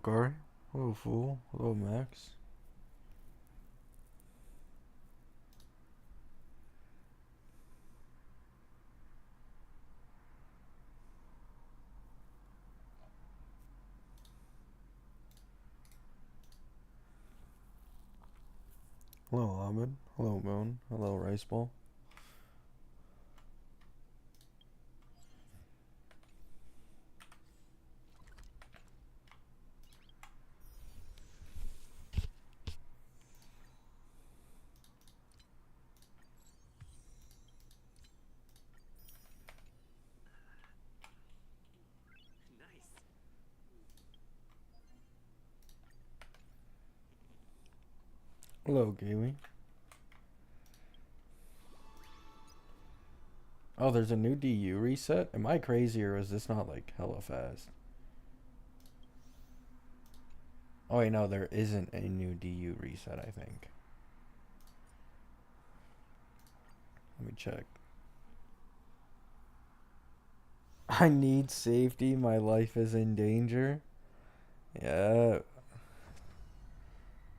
Kari? Hello, Fool. Hello, Max. Hello, Ahmed. Hello, Moon. Hello, Rice Ball. Hello, Gaily. Oh, there's a new DU reset? Am I crazy or is this not like hella fast? Oh, wait, no, there isn't a new DU reset, I think. Let me check. I need safety. My life is in danger. Yeah.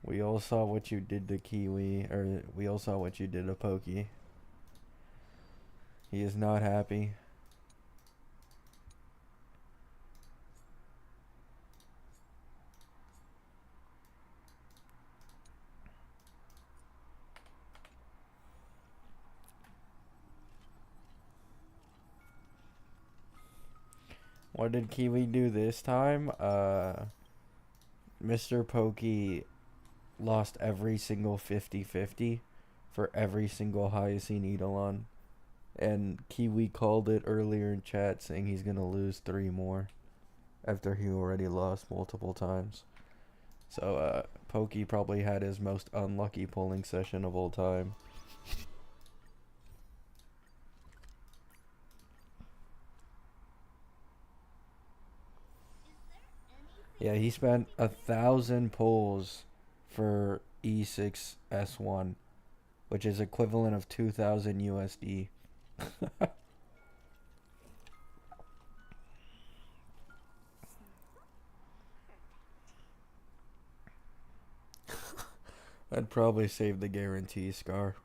We all saw what you did to Kiwi, or we all saw what you did to Pokey. He is not happy. What did Kiwi do this time? Mr. Pokey lost every single 50-50 for every single Hyacine Eidolon. And Kiwi called it earlier in chat saying he's going to lose 3 more after he already lost multiple times. So, Pokey probably had his most unlucky pulling session of all time. Yeah, he spent 1,000 pulls for E6 S1, which is equivalent of 2,000 USD. I'd probably save the guarantee, Scar.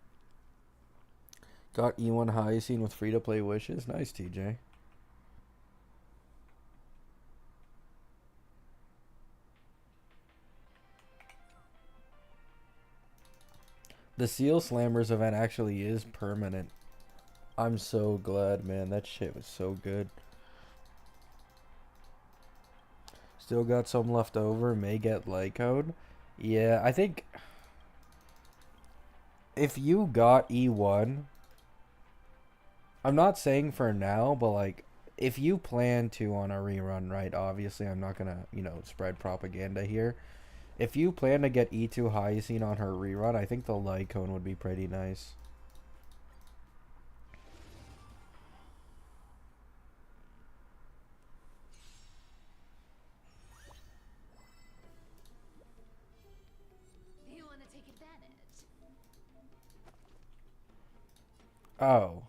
Got E1 Hyacine with free-to-play wishes. Nice, TJ. The Seal Slammers event actually is permanent. I'm so glad, man. That shit was so good. Still got some left over. May get light code. Yeah, I think if you got E1, I'm not saying for now, but like if you plan to on a rerun, right? Obviously, I'm not gonna, spread propaganda here. If you plan to get E2 Hyacine on her rerun, I think the light cone would be pretty nice. You want to take advantage? Oh.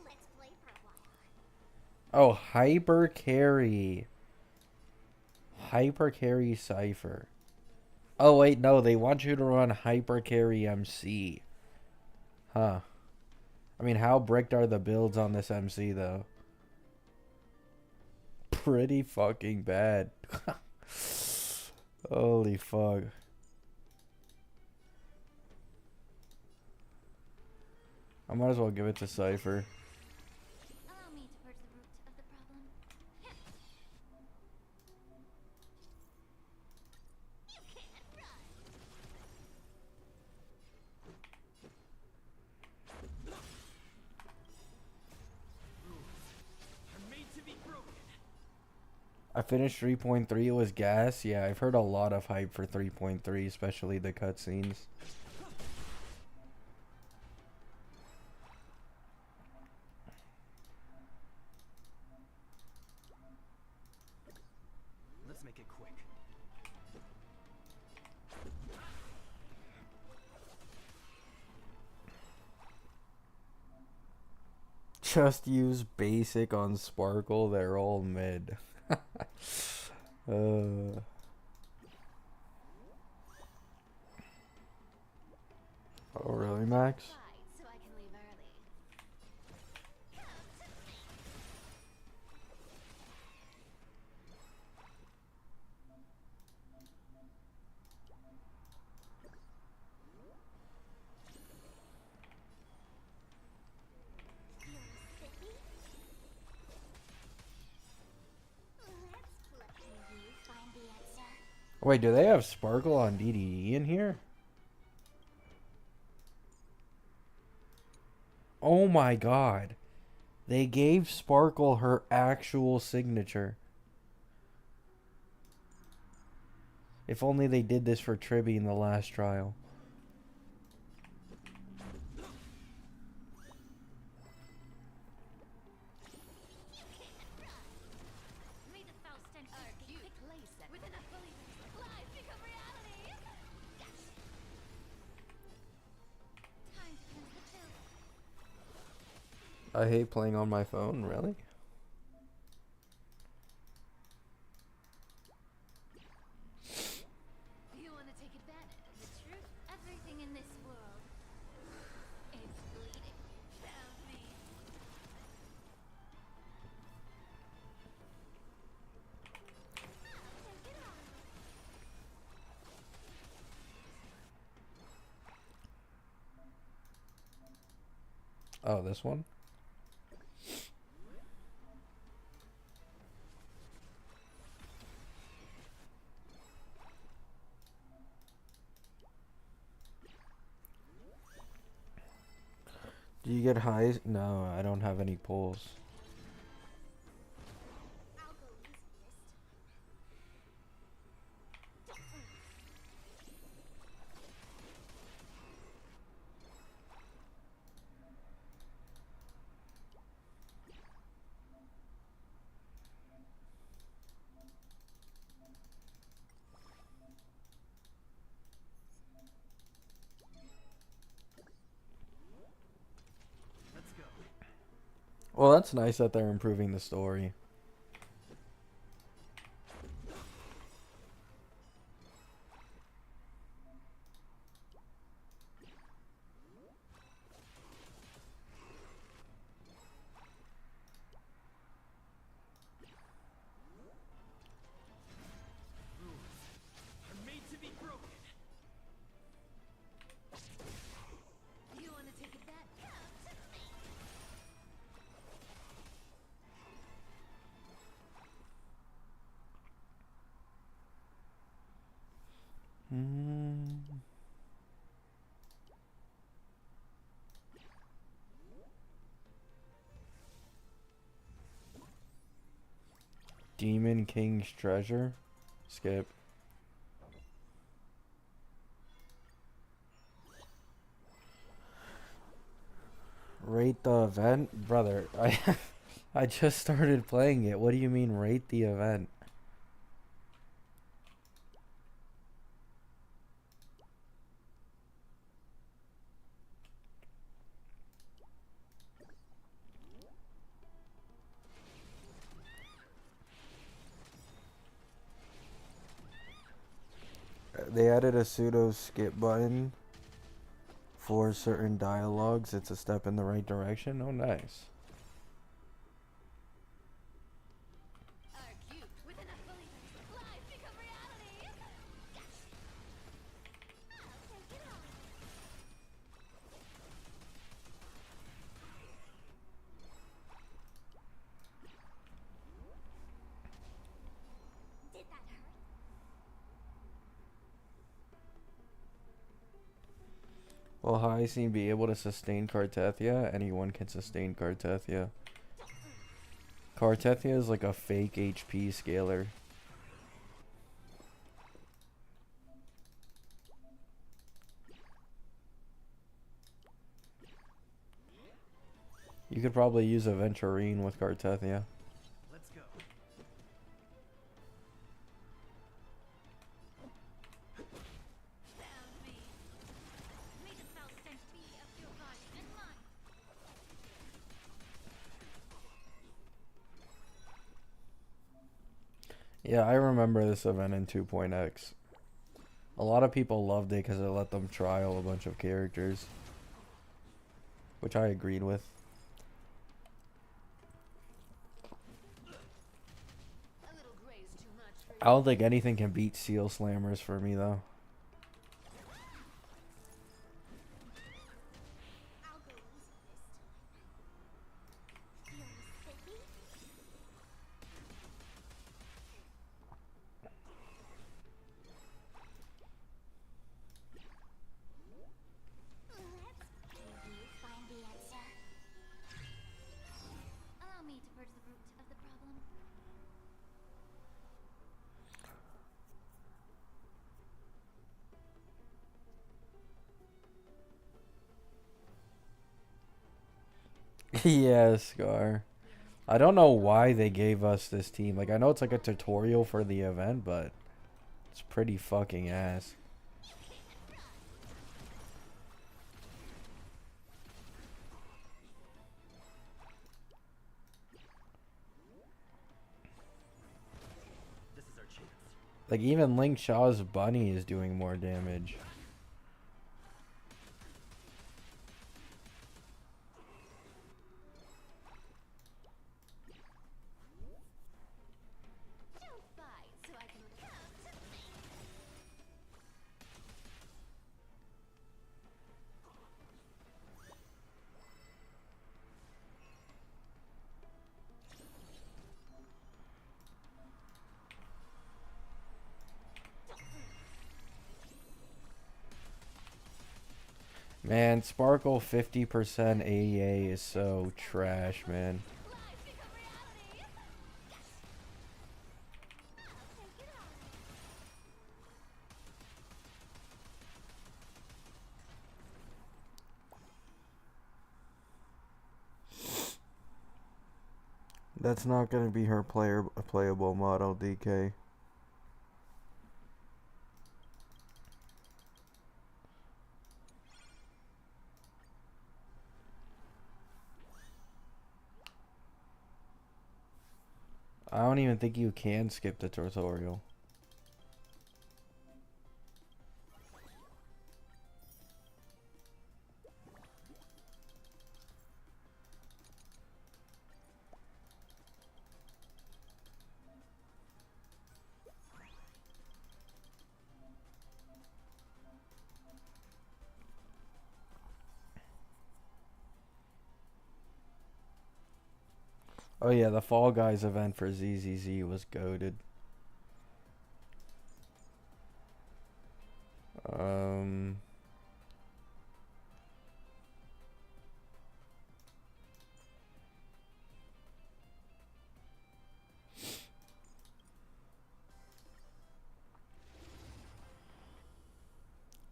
Let's play for a while. Oh, Hyper Carry. Hyper Carry Cypher. Oh, wait, no, they want you to run Hyper Carry MC. Huh. I mean, how bricked are the builds on this MC, though? Pretty fucking bad. Holy fuck. I might as well give it to Cypher. Allow me to purge the root of the problem. You can't run. Are made to be broken. I finished 3.3. It was gas. Yeah, I've heard a lot of hype for 3.3, especially the cutscenes. Let's make it quick. Just use basic on Sparkle. They're all mid. uh. Oh, really, Max? So I can leave early. You're spiffy? Can you find the answer? Wait, do they have Sparkle on DDE in here? Oh my god. They gave Sparkle her actual signature. If only they did this for Tribby in the last trial. May the Faust and Arcue place with enough believers. Lies become reality. Time to cleanse the pill. I hate playing on my phone, really? You want to take advantage of the truth? Everything in this world is bleeding. Help me. Take it on. Oh, this one? Do you get highs? No, I don't have any pulls. I'll go easy this time. Let's go. Well, that's nice that they're improving the story. Rules are made to be broken. You want to take advantage? Mm. Demon King's Treasure? Skip. Rate the event? Brother, I just started playing it. What do you mean rate the event? They added a pseudo skip button for certain dialogues. It's a step in the right direction. Oh, nice. Arcue with enough believers. Lies become reality. I'll take it on. Did that hurt? Will Hyacinth be able to sustain Cartethia? Anyone can sustain Cartethia. Cartethia is like a fake HP scaler. You could probably use a Venturine with Cartethia. Let's go. Found me. May the Faust and be of your body and mind. Yeah, I remember this event in 2.x. A lot of people loved it because it let them trial a bunch of characters, which I agreed with. A little gray is too much for I don't think anything can beat Seal Slammers for me, though. I'll go easy this time. You're mistaken? Let's you find the answer. Allow me to purge the root of the problem. Yeah, Scar. I don't know why they gave us this team. Like, I know it's like a tutorial for the event, but it's pretty fucking ass. This is our chance. Like, even Link Shaw's bunny is doing more damage. Don't fight so I can come to think. Man, Sparkle 50% AEA is so trash, man. Lies become reality. Yes. I'll take it all. That's not gonna be her playable model, DK. I don't even think you can skip the tutorial. Oh yeah, the Fall Guys event for ZZZ was goated. Um,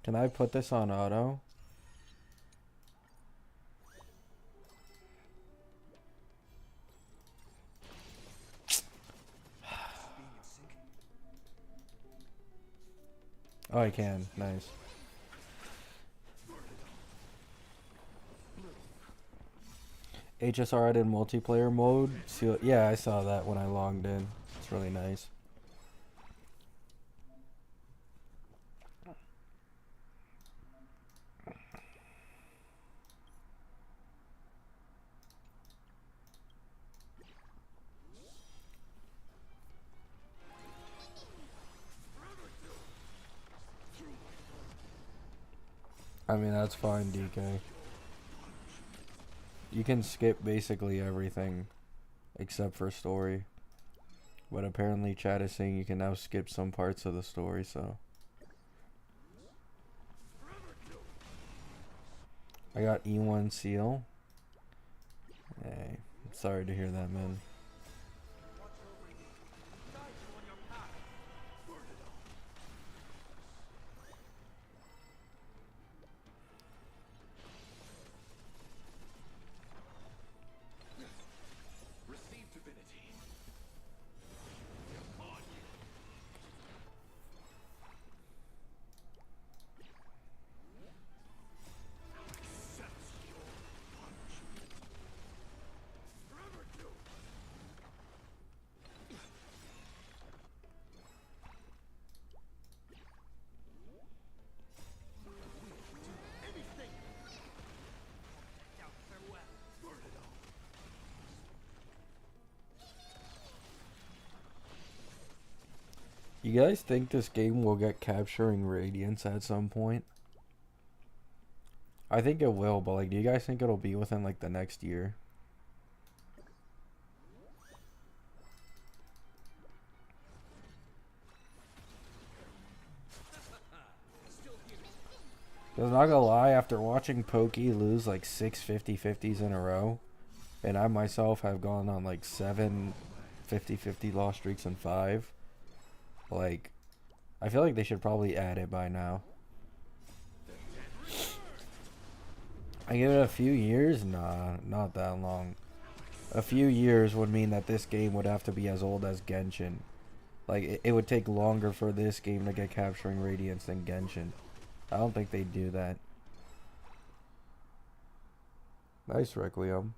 can I put this on auto? Oh, I can. Nice. HSR added multiplayer mode. Yeah, I saw that when I logged in. It's really nice. I mean, that's fine, DK. You can skip basically everything except for story. But apparently chat is saying you can now skip some parts of the story, so. I got E1 seal. Hey, sorry to hear that, man. Receive divinity. Upon you. Accept your punishment. Forever do. You guys think this game will get capturing radiance at some point? I think it will, but like, do you guys think it'll be within like the next year? Cause not gonna lie, after watching Pokey lose like 6 50-50s in a row, and I myself have gone on like 7 50-50 loss streaks and 5, like, I feel like they should probably add it by now. I give it a few years? Nah, not that long. A few years would mean that this game would have to be as old as Genshin. Like, it would take longer for this game to get capturing radiance than Genshin. I don't think they do that. Nice, Requiem.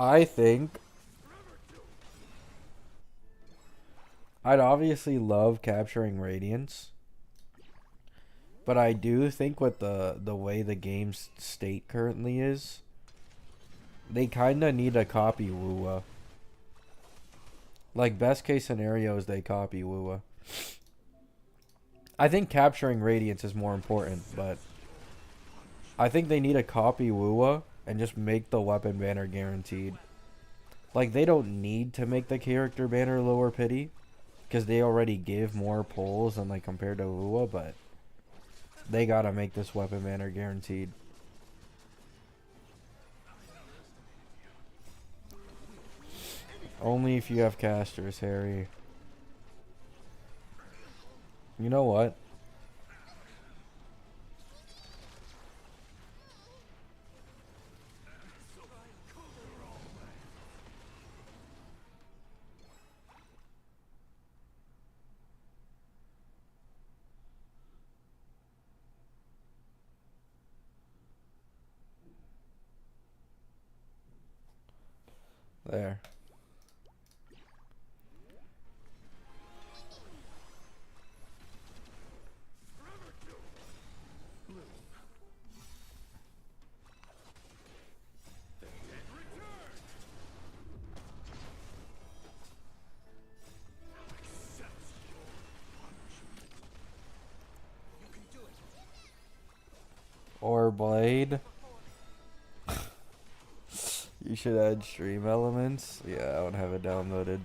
I think I'd obviously love capturing radiance, but I do think with the way the game's state currently is, they kind of need to copy Wua. Like, best case scenario is they copy Wua. I think capturing radiance is more important, but I think they need to copy Wua and just make the weapon banner guaranteed. Like, they don't need to make the character banner lower pity, because they already give more pulls than like compared to Wua, but they gotta make this weapon banner guaranteed. Only if you have casters, Harry. You know what? There. Or Blade. You should add stream elements. Yeah, I don't have it downloaded.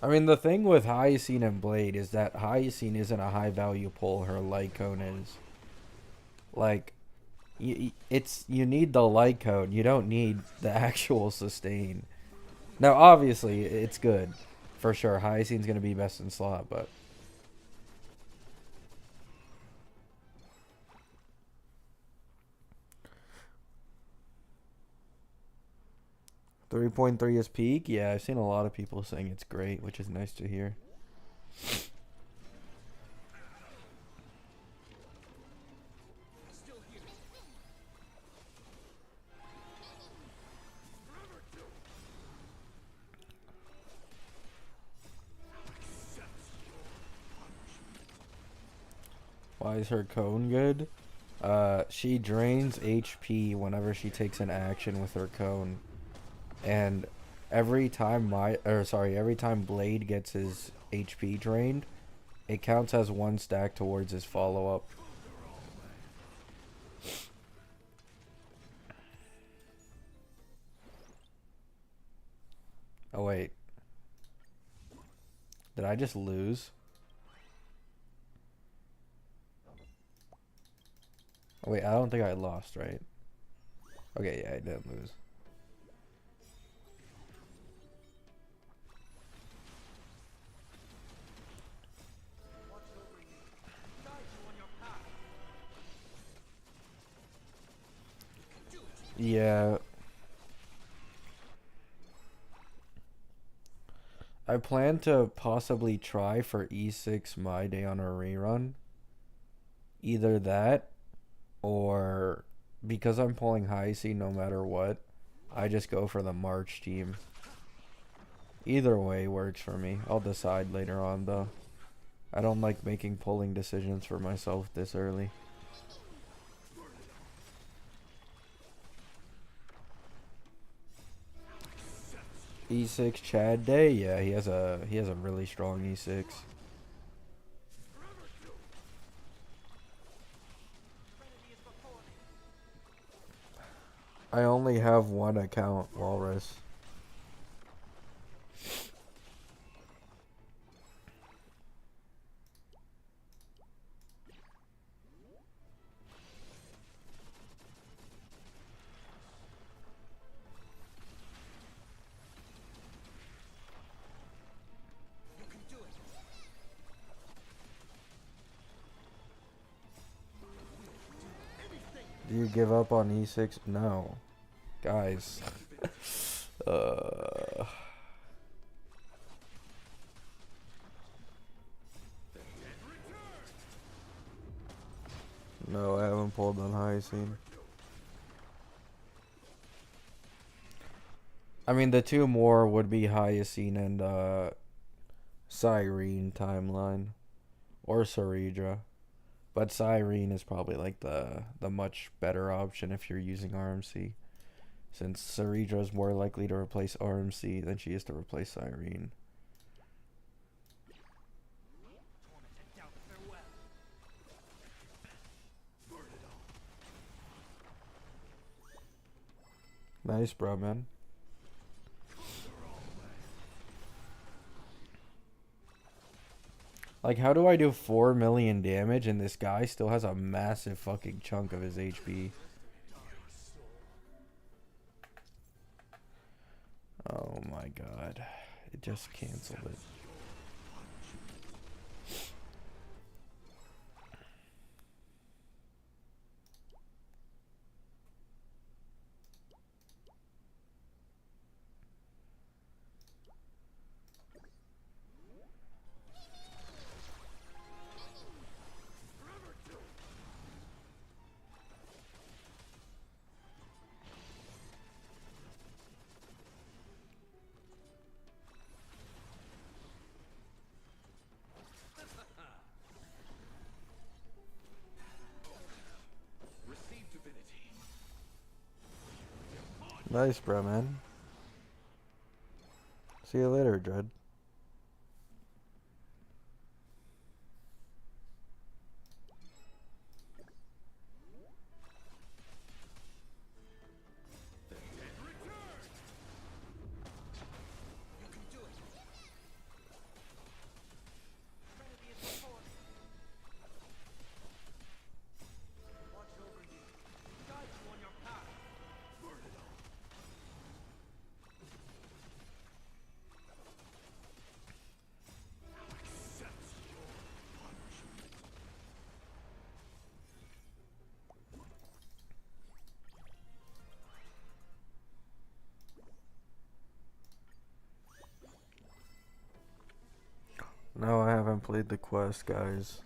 I mean, the thing with Hyacine and Blade is that Hyacine isn't a high value pull. Her light cone is. Like, you need the light cone. You don't need the actual sustain. Now, obviously, it's good. For sure. Hyacine's going to be best in slot, but... 3.3 is peak? Yeah, I've seen a lot of people saying it's great, which is nice to hear. Why is her cone good? She drains HP whenever she takes an action with her cone. And every time every time Blade gets his HP drained, it counts as one stack towards his follow-up. Oh wait. Did I just lose? Oh wait, I don't think I lost, right? Okay, yeah, I didn't lose. Yeah. I plan to possibly try for E6 My Day on a rerun. Either that, or because I'm pulling high C no matter what, I just go for the March team. Either way works for me. I'll decide later on though. I don't like making pulling decisions for myself this early. E6 Chad Day, yeah, he has a really strong E6. I only have one account, Walrus. You can do it. Do you give up on E6? No. Guys. uh... No, I haven't pulled on high scene. I mean, the two more would be Hyacine and Cyrene timeline, or Ceridra, but Cyrene is probably like the much better option if you're using RMC, since Ceridra is more likely to replace RMC than she is to replace Cyrene. Torment and doubt, farewell. Burn it all. Nice, bro, man. Like, how do I do 4 million damage and this guy still has a massive fucking chunk of his HP? Oh my god. It just canceled it. Receive divinity. Nice, bro, man. See you later, Dread. You can do it. Trinity is before me. Watch over you. Guide you on your path. Burn it all. Accept your punishment. No, I haven't played the quest, guys.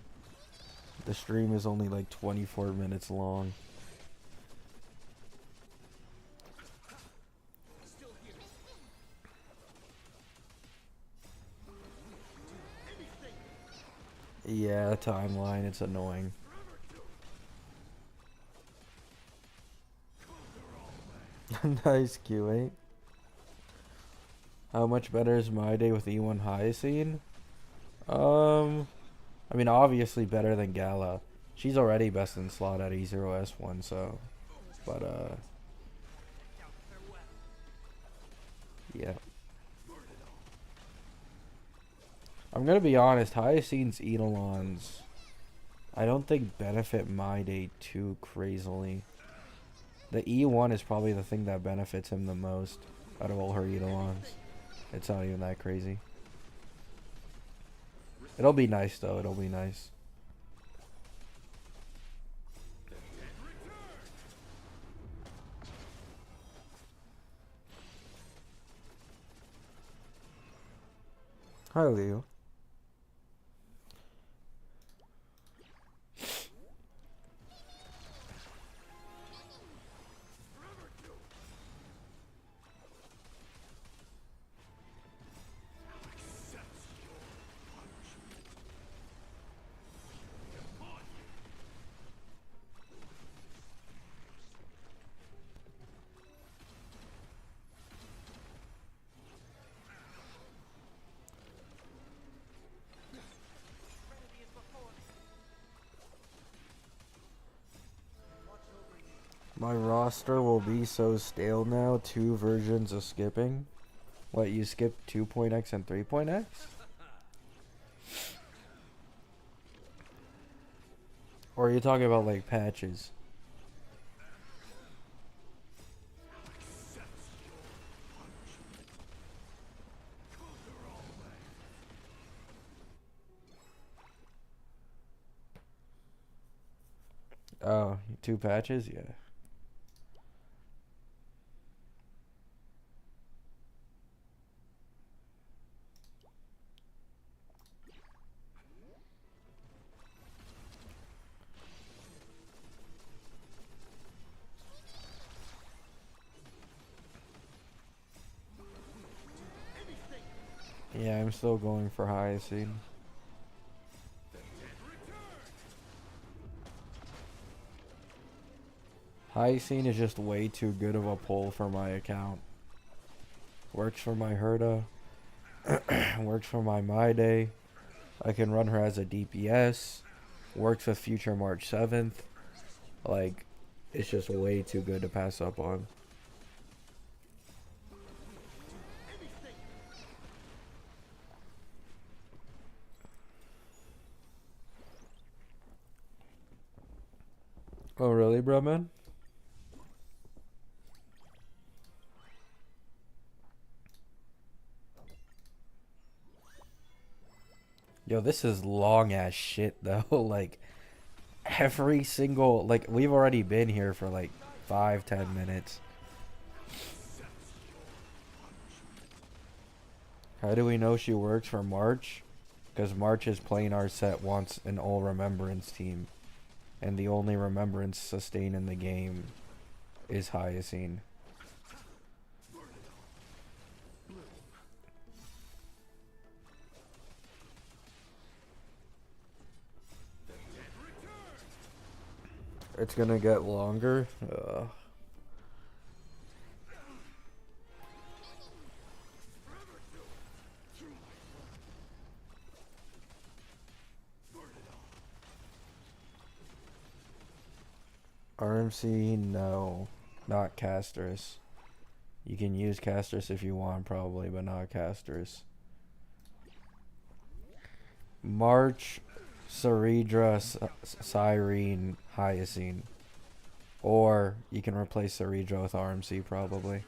The stream is only like 24 minutes long. Still here. Anything. Yeah, timeline, it's annoying. Nice Q8. How much better is my day with E1 Hyacine? I mean, obviously better than Gala. She's already best in slot at E0S1, so. But, yeah. I'm gonna be honest, Hyacine's Eidolons, I don't think benefit my day too crazily. The E1 is probably the thing that benefits him the most out of all her Eidolons. It's not even that crazy. It'll be nice though, it'll be nice. Hi, Leo. Trinity is before me. Watch over you. My roster will be so stale now. 2 versions of skipping. What, you skip 2.x and 3.x? Or are you talking about like patches? Oh, 2 patches? Yeah. Yeah, I'm still going for Hyacine. Hyacine is just way too good of a pull for my account. Works for my Herda. Works for my Day. I can run her as a DPS. Works with future March 7th. Like, it's just way too good to pass up on. Oh, really, bro, man? Yo, this is long ass shit, though. Like, every single. Like, we've already been here for like 5-10 minutes. How do we know she works for March? Because March is playing our set wants an all remembrance team. And the only remembrance sustained in the game is Hyacine. It's gonna get longer. RMC, no. Not Casters. You can use Casters if you want, probably, but not Casters. March, Ceridra, Cyrene, Hyacine. Or you can replace Ceridra with RMC, probably.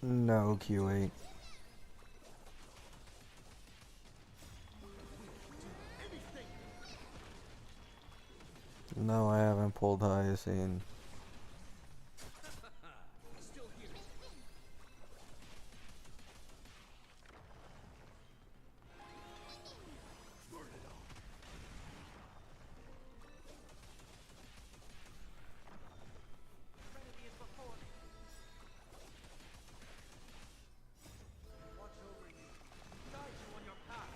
No, Q8. No, I haven't pulled Hyacine. Still here. Trinity is before me. Watch over you. Guide you on your path.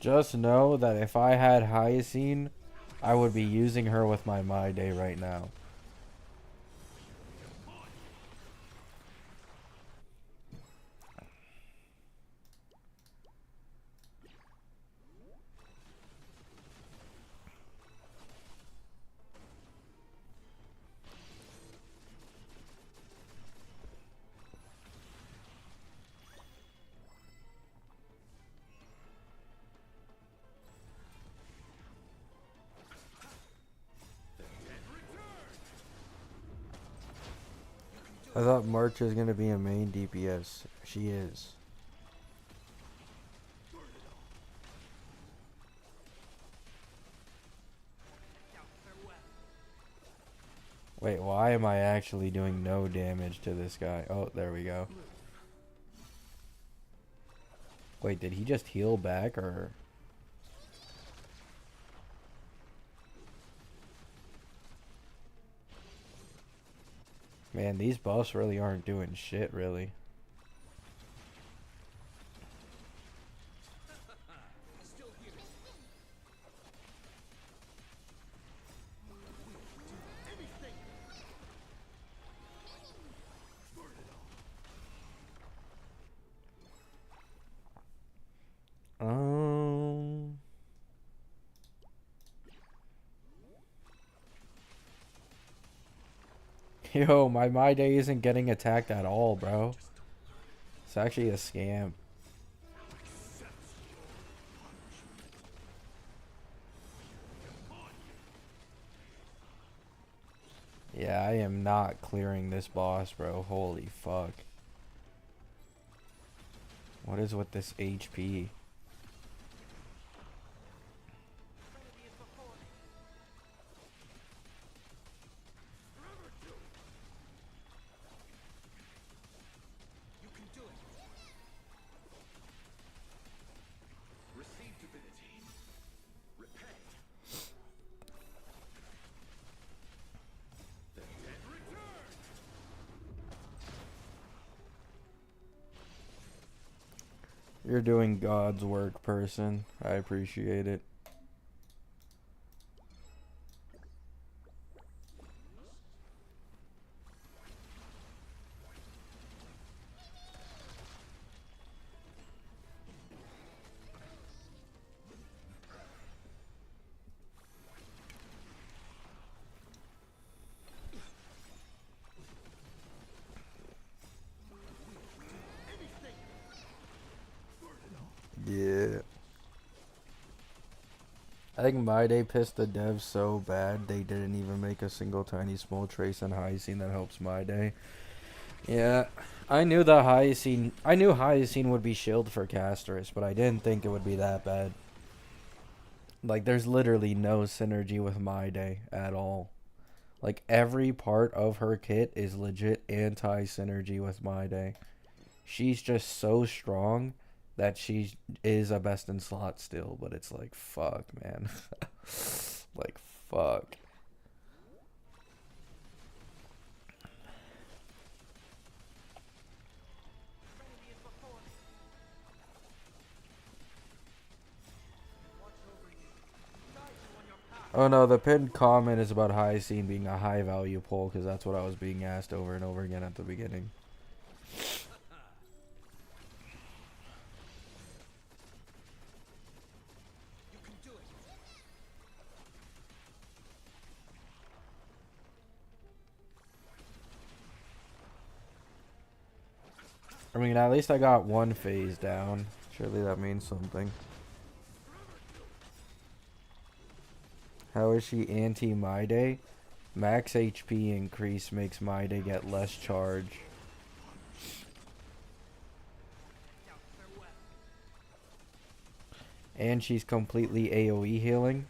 Just know that if I had Hyacine, I would be using her with my Day right now. I thought March is gonna be a main DPS. She is. Wait, why am I actually doing no damage to this guy? Oh, there we go. Wait, did he just heal back or? Man, these buffs really aren't doing shit, really. Still here. Anything. Um. Yo, my day isn't getting attacked at all, bro. It's actually a scam. Yeah, I am not clearing this boss, bro. Holy fuck. What is with this HP? You can do it. Receive divinity. Repent. The dead return. You're doing God's work, person. I appreciate it. Yeah. I think my day pissed the devs so bad they didn't even make a single tiny small trace on Hyacine that helps my day. Yeah, I knew Hyacine would be shield for Castris, but I didn't think it would be that bad. Like, there's literally no synergy with my day at all. Like, every part of her kit is legit anti-synergy with my day. She's just so strong that she is a best in slot still, but it's like, fuck, man. Like, fuck. Oh no, the pinned comment is about Hyacine being a high value pull, because that's what I was being asked over and over again at the beginning. You can do it. I mean, at least I got one phase down. Surely that means something. How is she anti my day? Max HP increase makes my day get less charge. And she's completely AoE healing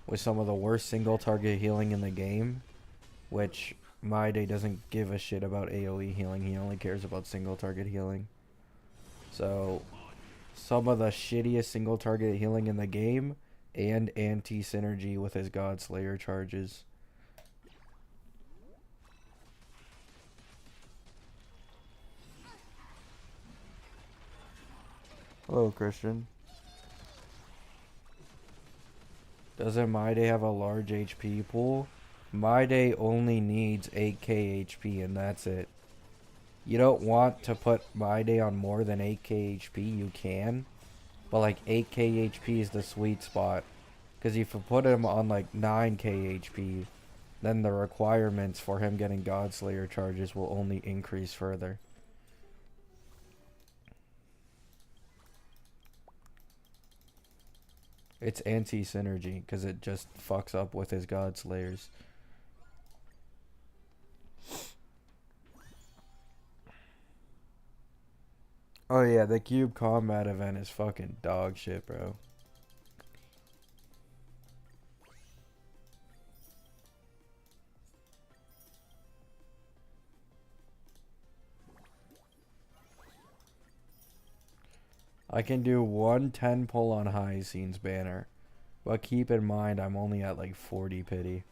with some of the worst single target healing in the game, which my day doesn't give a shit about AoE healing. He only cares about single target healing. So some of the shittiest single target healing in the game and anti-synergy with his God Slayer charges. Hello, Christian. Doesn't my day have a large HP pool? My day only needs 8k HP and that's it. You don't want to put my day on more than 8k HP, you can. But like 8k HP is the sweet spot. Because if you put him on like 9k HP, then the requirements for him getting Godslayer charges will only increase further. It's anti-synergy because it just fucks up with his Godslayers. Oh yeah, the cube combat event is fucking dog shit, bro. I can do 110 pull on high scenes banner, but keep in mind I'm only at like 40 pity.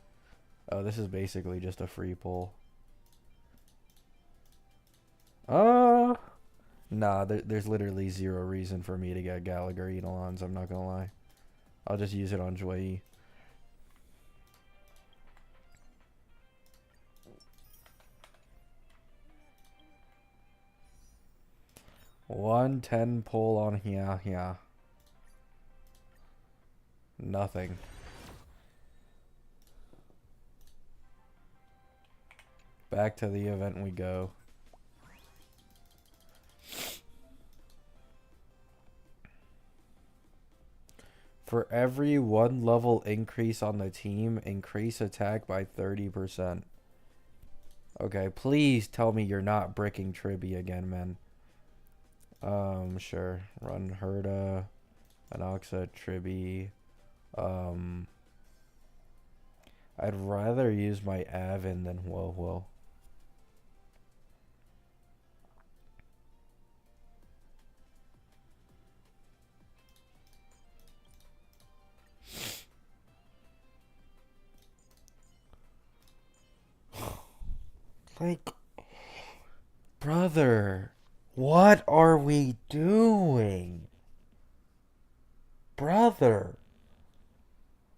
Oh, this is basically just a free pull. Uh, nah, there's literally zero reason for me to get Gallagher Eidolons, I'm not gonna lie. I'll just use it on Joy. 110 pull on here. Nothing. Back to the event we go. For every 1 level increase on the team, increase attack by 30%. Okay, please tell me you're not bricking Tribby again, man. Sure. Run Herda, Anoxa, Tribby. I'd rather use my Avon than Whoa. Like, brother, what are we doing? Brother,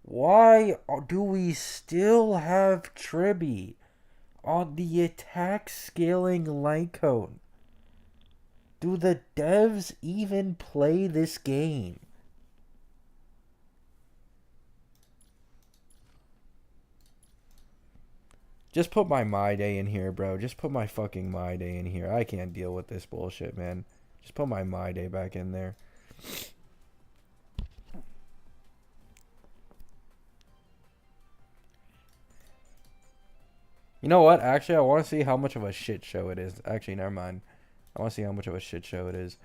why do we still have Tribby on the attack scaling Lycone? Do the devs even play this game? Just put my day in here, bro. Just put my fucking my day in here. I can't deal with this bullshit, man. Just put my day back in there. You know what? Actually, I want to see how much of a shit show it is. Actually, never mind. I want to see how much of a shit show it is.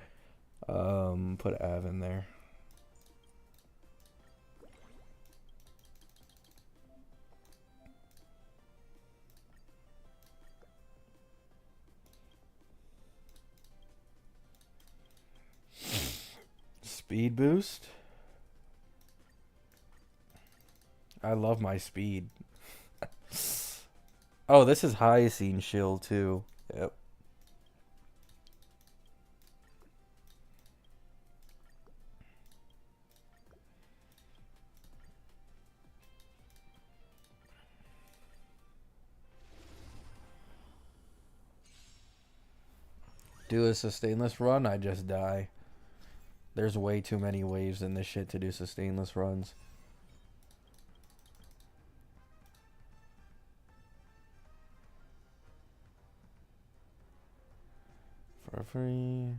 Put Av in there. Speed boost. I love my speed. Oh, this is Hyacine shield too. Yep. Do a sustainless run, I just die. There's way too many waves in this shit to do sustainless runs. For free.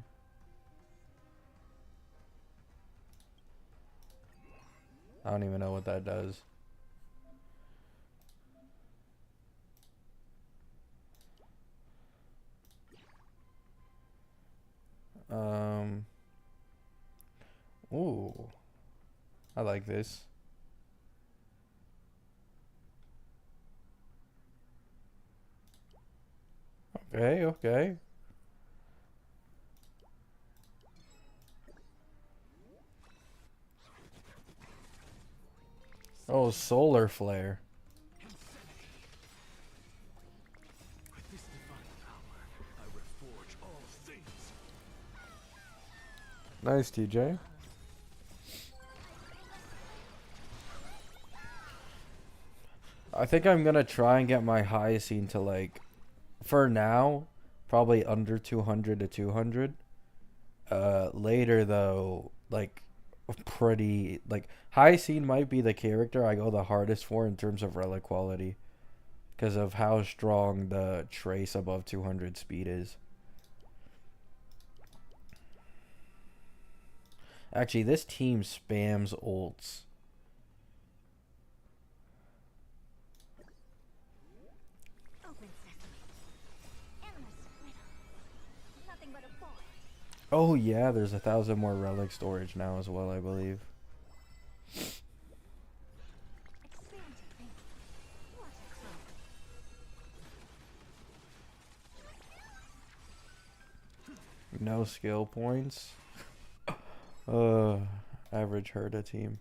I don't even know what that does. Ooh. I like this. Okay. Oh, solar flare. With this divine power, I reforge all things. Nice, TJ. I think I'm gonna try and get my Hyacine to like, for now, probably under 200 to 200. Later though, like, pretty, like, Hyacine might be the character I go the hardest for in terms of relic quality. Because of how strong the trace above 200 speed is. Actually, this team spams ults. Open sesame. Animus riddle. Nothing but a boy. Oh yeah, there's 1,000 more relic storage now as well, I believe. Expand your thinking. What a growth. No skill points. Average Herda team.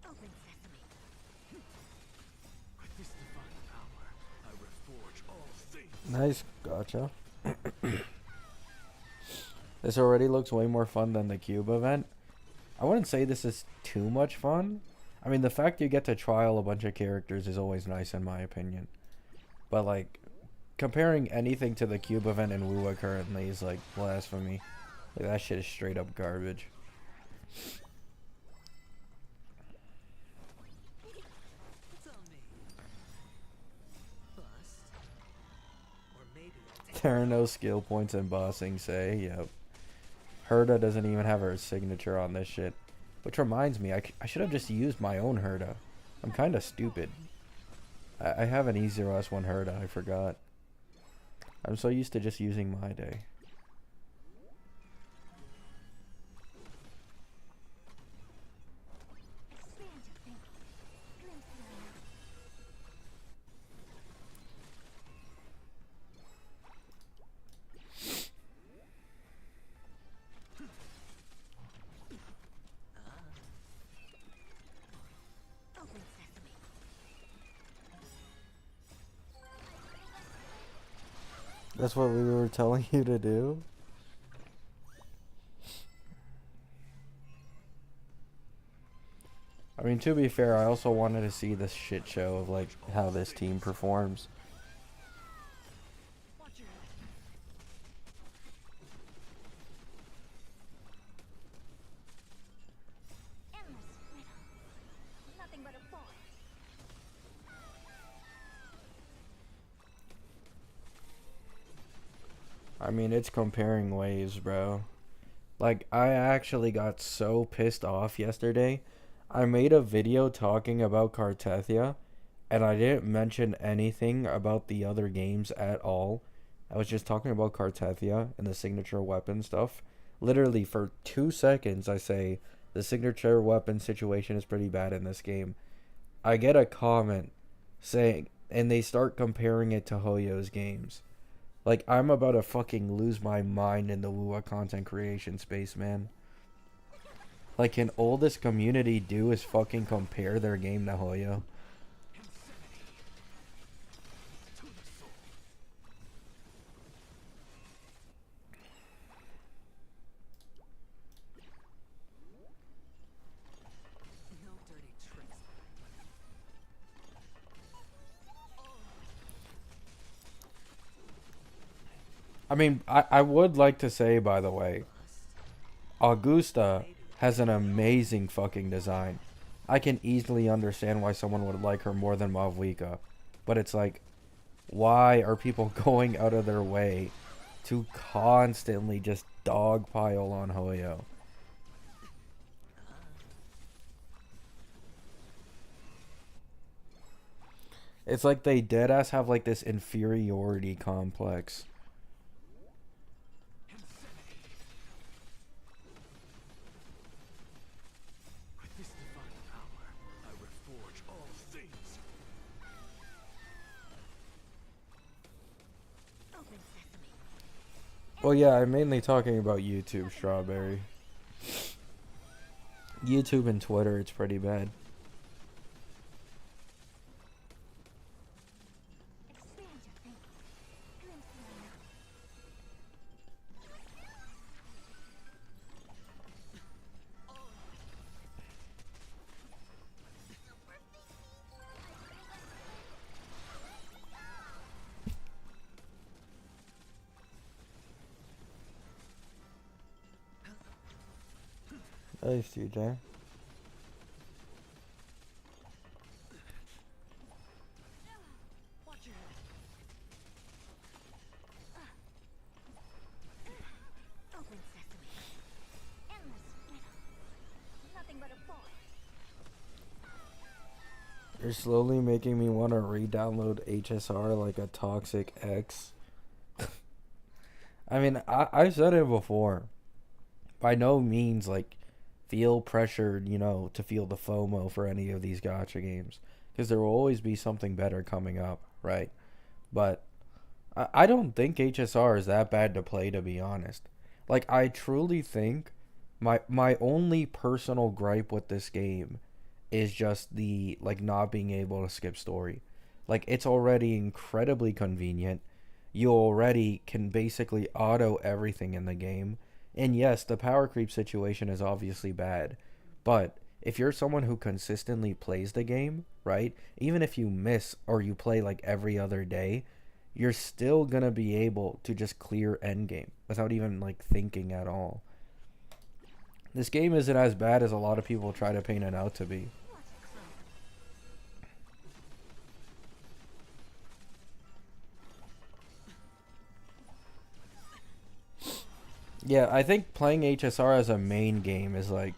Open sesame. With this divine power, I reforge all things. Nice, gotcha. This already looks way more fun than the cube event. I wouldn't say this is too much fun. I mean, the fact you get to trial a bunch of characters is always nice in my opinion. But like, comparing anything to the cube event in WUA currently is like blasphemy. Like, that shit is straight up garbage. It's on me. Bust. Or maybe I'll take There are no skill points in bossing, say. Yep. Herda doesn't even have her signature on this shit. Which reminds me, I should have just used my own Herda. I'm kind of stupid. I have an E0S1 Herda, I forgot. I'm so used to just using my day. Expand your thinking. Glimpse beyond. Open sesame. That's what we were telling you to do? I mean, to be fair, I also wanted to see this shit show of, like, how this team performs. watch your head. Endless riddle. Nothing but a force. I mean, it's comparing waves, bro. Like, I actually got so pissed off yesterday. I made a video talking about Cartethia, and I didn't mention anything about the other games at all. I was just talking about Cartethia and the signature weapon stuff. Literally, for 2 seconds, I say, the signature weapon situation is pretty bad in this game. I get a comment saying, and they start comparing it to Hoyo's games. Like, I'm about to fucking lose my mind in the WUA content creation space, man. Like, can all this community do is fucking compare their game to Hoyo? To the soul. No dirty tricks. I mean, I would like to say, by the way, Augusta has an amazing fucking design. I can easily understand why someone would like her more than Mavwika. But it's like, why are people going out of their way to constantly just dogpile on Hoyo? It's like they deadass have like this inferiority complex. With this divine power, I reforge all things. Open sesame. Well, yeah, I'm mainly talking about YouTube, Strawberry. YouTube and Twitter, it's pretty bad. Expand your thinking. Glimpse beyond. Nice, TJ. Watch your head. Open sesame. Endless riddle. Nothing but a force. You're slowly making me want to re-download HSR like a toxic ex. I mean, I've said it before. By no means, like, feel pressured, to feel the FOMO for any of these gacha games. Because there will always be something better coming up, right? But I don't think HSR is that bad to play, to be honest. Like, I truly think my only personal gripe with this game is just the, like, not being able to skip story. Like, it's already incredibly convenient. You already can basically auto everything in the game. And yes, the power creep situation is obviously bad. But if you're someone who consistently plays the game, right? Even if you miss or you play like every other day, you're still gonna be able to just clear endgame without even like thinking at all. This game isn't as bad as a lot of people try to paint it out to be. Yeah, I think playing HSR as a main game is like,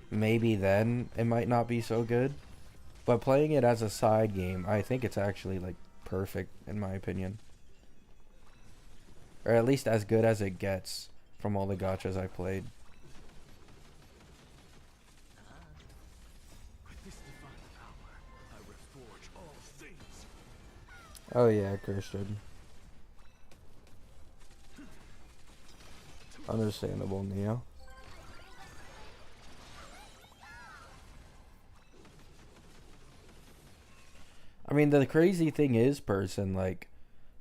maybe then it might not be so good. But playing it as a side game, I think it's actually like perfect in my opinion. Or at least as good as it gets from all the gachas I've played. With this divine power, I reforge all things. Oh yeah, Christian. Understandable, Neo. I mean, the crazy thing is, person, like,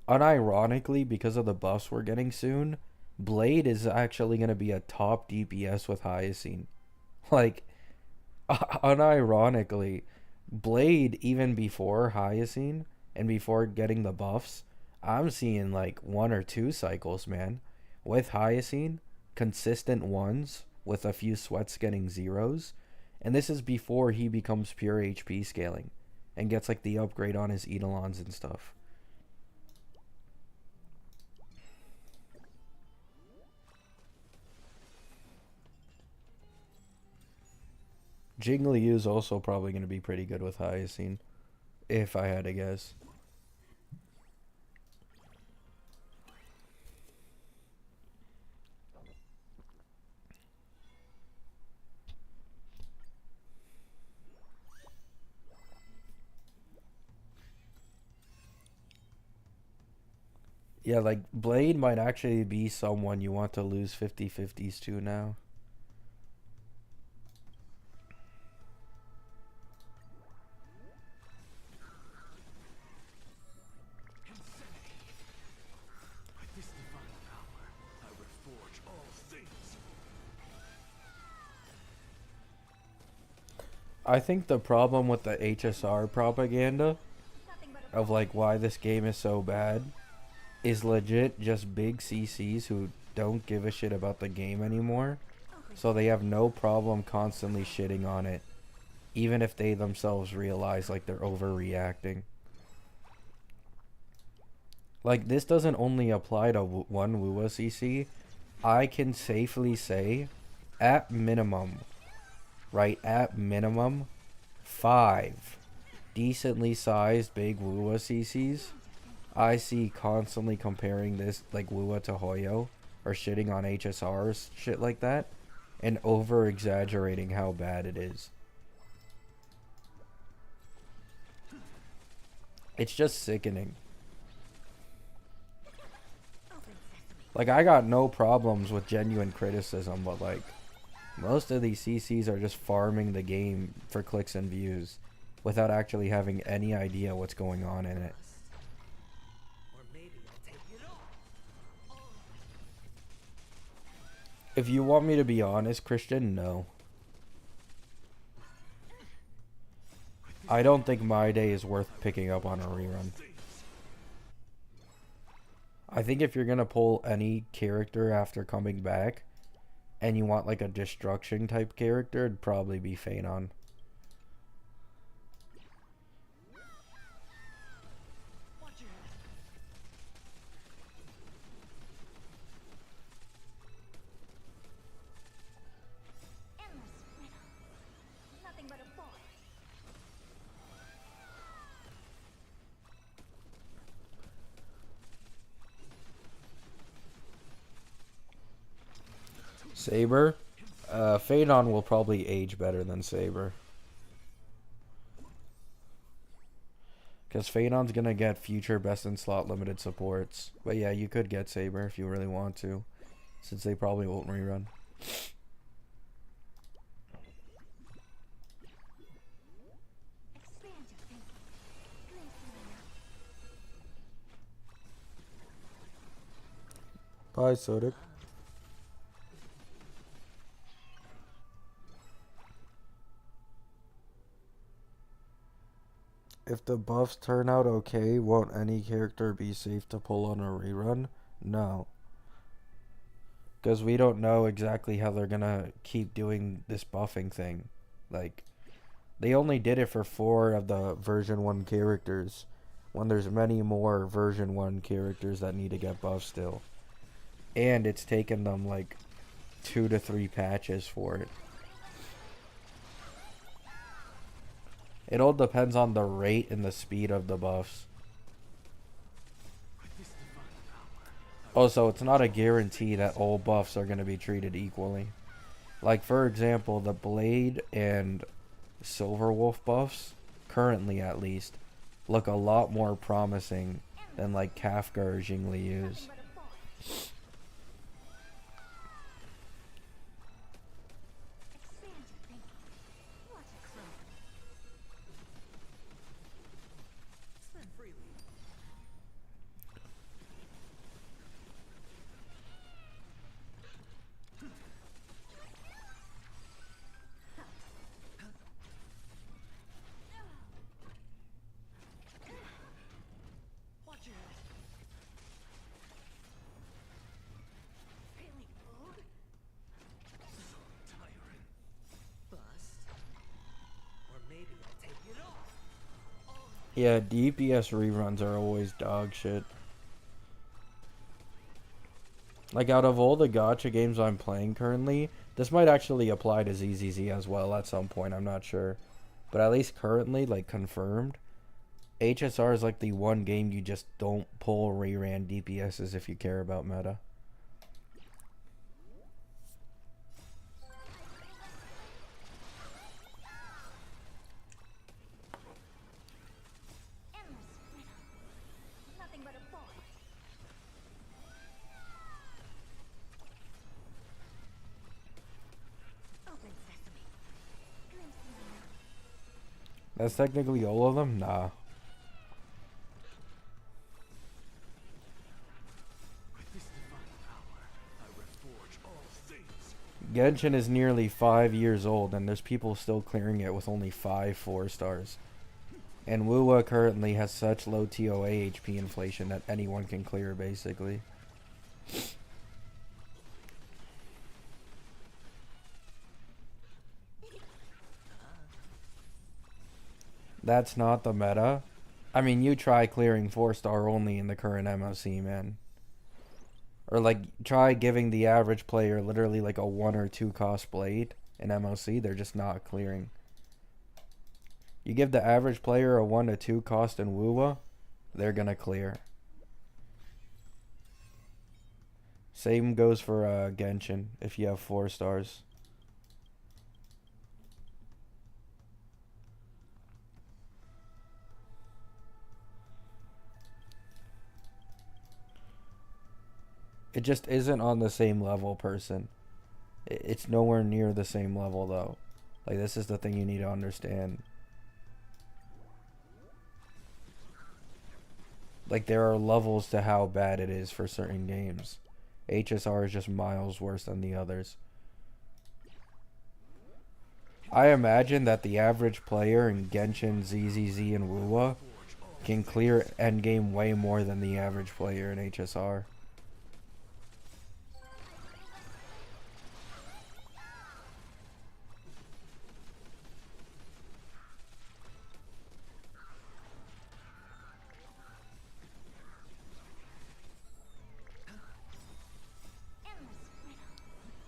unironically, because of the buffs we're getting soon, Blade is actually going to be a top DPS with Hyacine. Like, unironically, Blade, even before Hyacine and before getting the buffs, I'm seeing like 1 or 2 cycles, man. With Hyacine, consistent ones with a few sweats getting zeros. And this is before he becomes pure HP scaling and gets like the upgrade on his Eidolons and stuff. Jiggly is also probably going to be pretty good with Hyacine, if I had to guess. Yeah, like, Blade might actually be someone you want to lose 50-50s to now. With this divine power, I reforge all things. I think the problem with the HSR propaganda of like why this game is so bad is legit just big CCs who don't give a shit about the game anymore. So they have no problem constantly shitting on it, even if they themselves realize like they're overreacting. Like, this doesn't only apply to one WUA CC. I can safely say, at minimum, right, at minimum, 5 decently sized big WUA CCs I see constantly comparing this, like, WUA to Hoyo, or shitting on HSRs, shit like that, and over exaggerating how bad it is. It's just sickening. Like, I got no problems with genuine criticism, but like, most of these CCs are just farming the game for clicks and views without actually having any idea what's going on in it. Or maybe I'll take it all. If you want me to be honest, Christian, no. I don't think My Day is worth picking up on a rerun. I think if you're gonna pull any character after coming back, and you want like a destruction type character, it'd probably be Phanon. Watch your head. Endless riddle. Nothing but a boy. Saber? Phaedon will probably age better than Saber. Because Phaedon's gonna get future best in slot limited supports. But yeah, you could get Saber if you really want to. Since they probably won't rerun. Expand your thinking. Glimpse me. Bye, Sodic. If the buffs turn out okay, won't any character be safe to pull on a rerun? No. Because we don't know exactly how they're gonna keep doing this buffing thing. Like, they only did it for 4 of the version 1 characters, when there's many more version 1 characters that need to get buffed still. And it's taken them like 2 to 3 patches for it. It all depends on the rate and the speed of the buffs. Also, it's not a guarantee that all buffs are going to be treated equally. Like, for example, the Blade and Silverwolf buffs, currently at least, look a lot more promising than like Kafka or Jingliu's. Yeah, DPS reruns are always dog shit. Like, out of all the gacha games I'm playing currently, this might actually apply to ZZZ as well at some point, I'm not sure. But at least currently, like, confirmed, HSR is like the one game you just don't pull reran DPSs if you care about meta. That's technically all of them? Nah. Genshin is nearly 5 years old and there's people still clearing it with only 5 4-stars. And Wuwa currently has such low TOA HP inflation that anyone can clear basically. That's not the meta. I mean, you try clearing 4-star only in the current MOC, man. Or like, try giving the average player literally like a 1 or 2 cost blade in MOC, they're just not clearing. You give the average player a 1 to 2 cost in Wuwa, they're gonna clear. Same goes for Genshin if you have 4 stars. It just isn't on the same level, person. It's nowhere near the same level, though. Like, this is the thing you need to understand. Like, there are levels to how bad it is for certain games. HSR is just miles worse than the others. I imagine that the average player in Genshin, ZZZ, and Wuwa can clear endgame way more than the average player in HSR.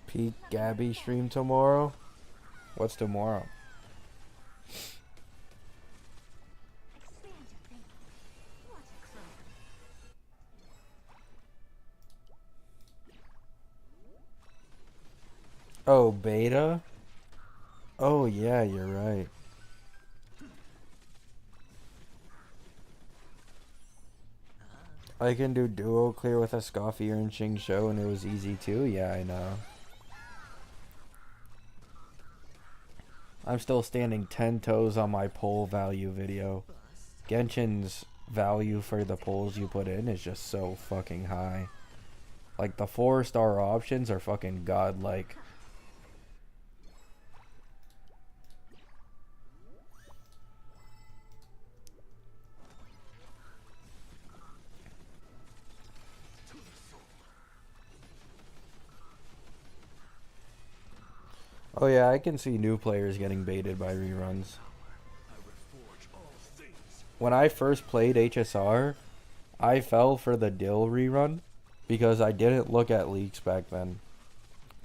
Peak Gabby stream tomorrow? What's tomorrow? Oh, beta? Oh, yeah, you're right. I can do duo clear with a Scoffier and Xing Shou, and it was easy too. Yeah, I know. I'm still standing 10 toes on my poll value video. Genshin's value for the polls you put in is just so fucking high. Like, the 4-star options are fucking godlike. Oh yeah, I can see new players getting baited by reruns. When I first played HSR, I fell for the Dill rerun because I didn't look at leaks back then.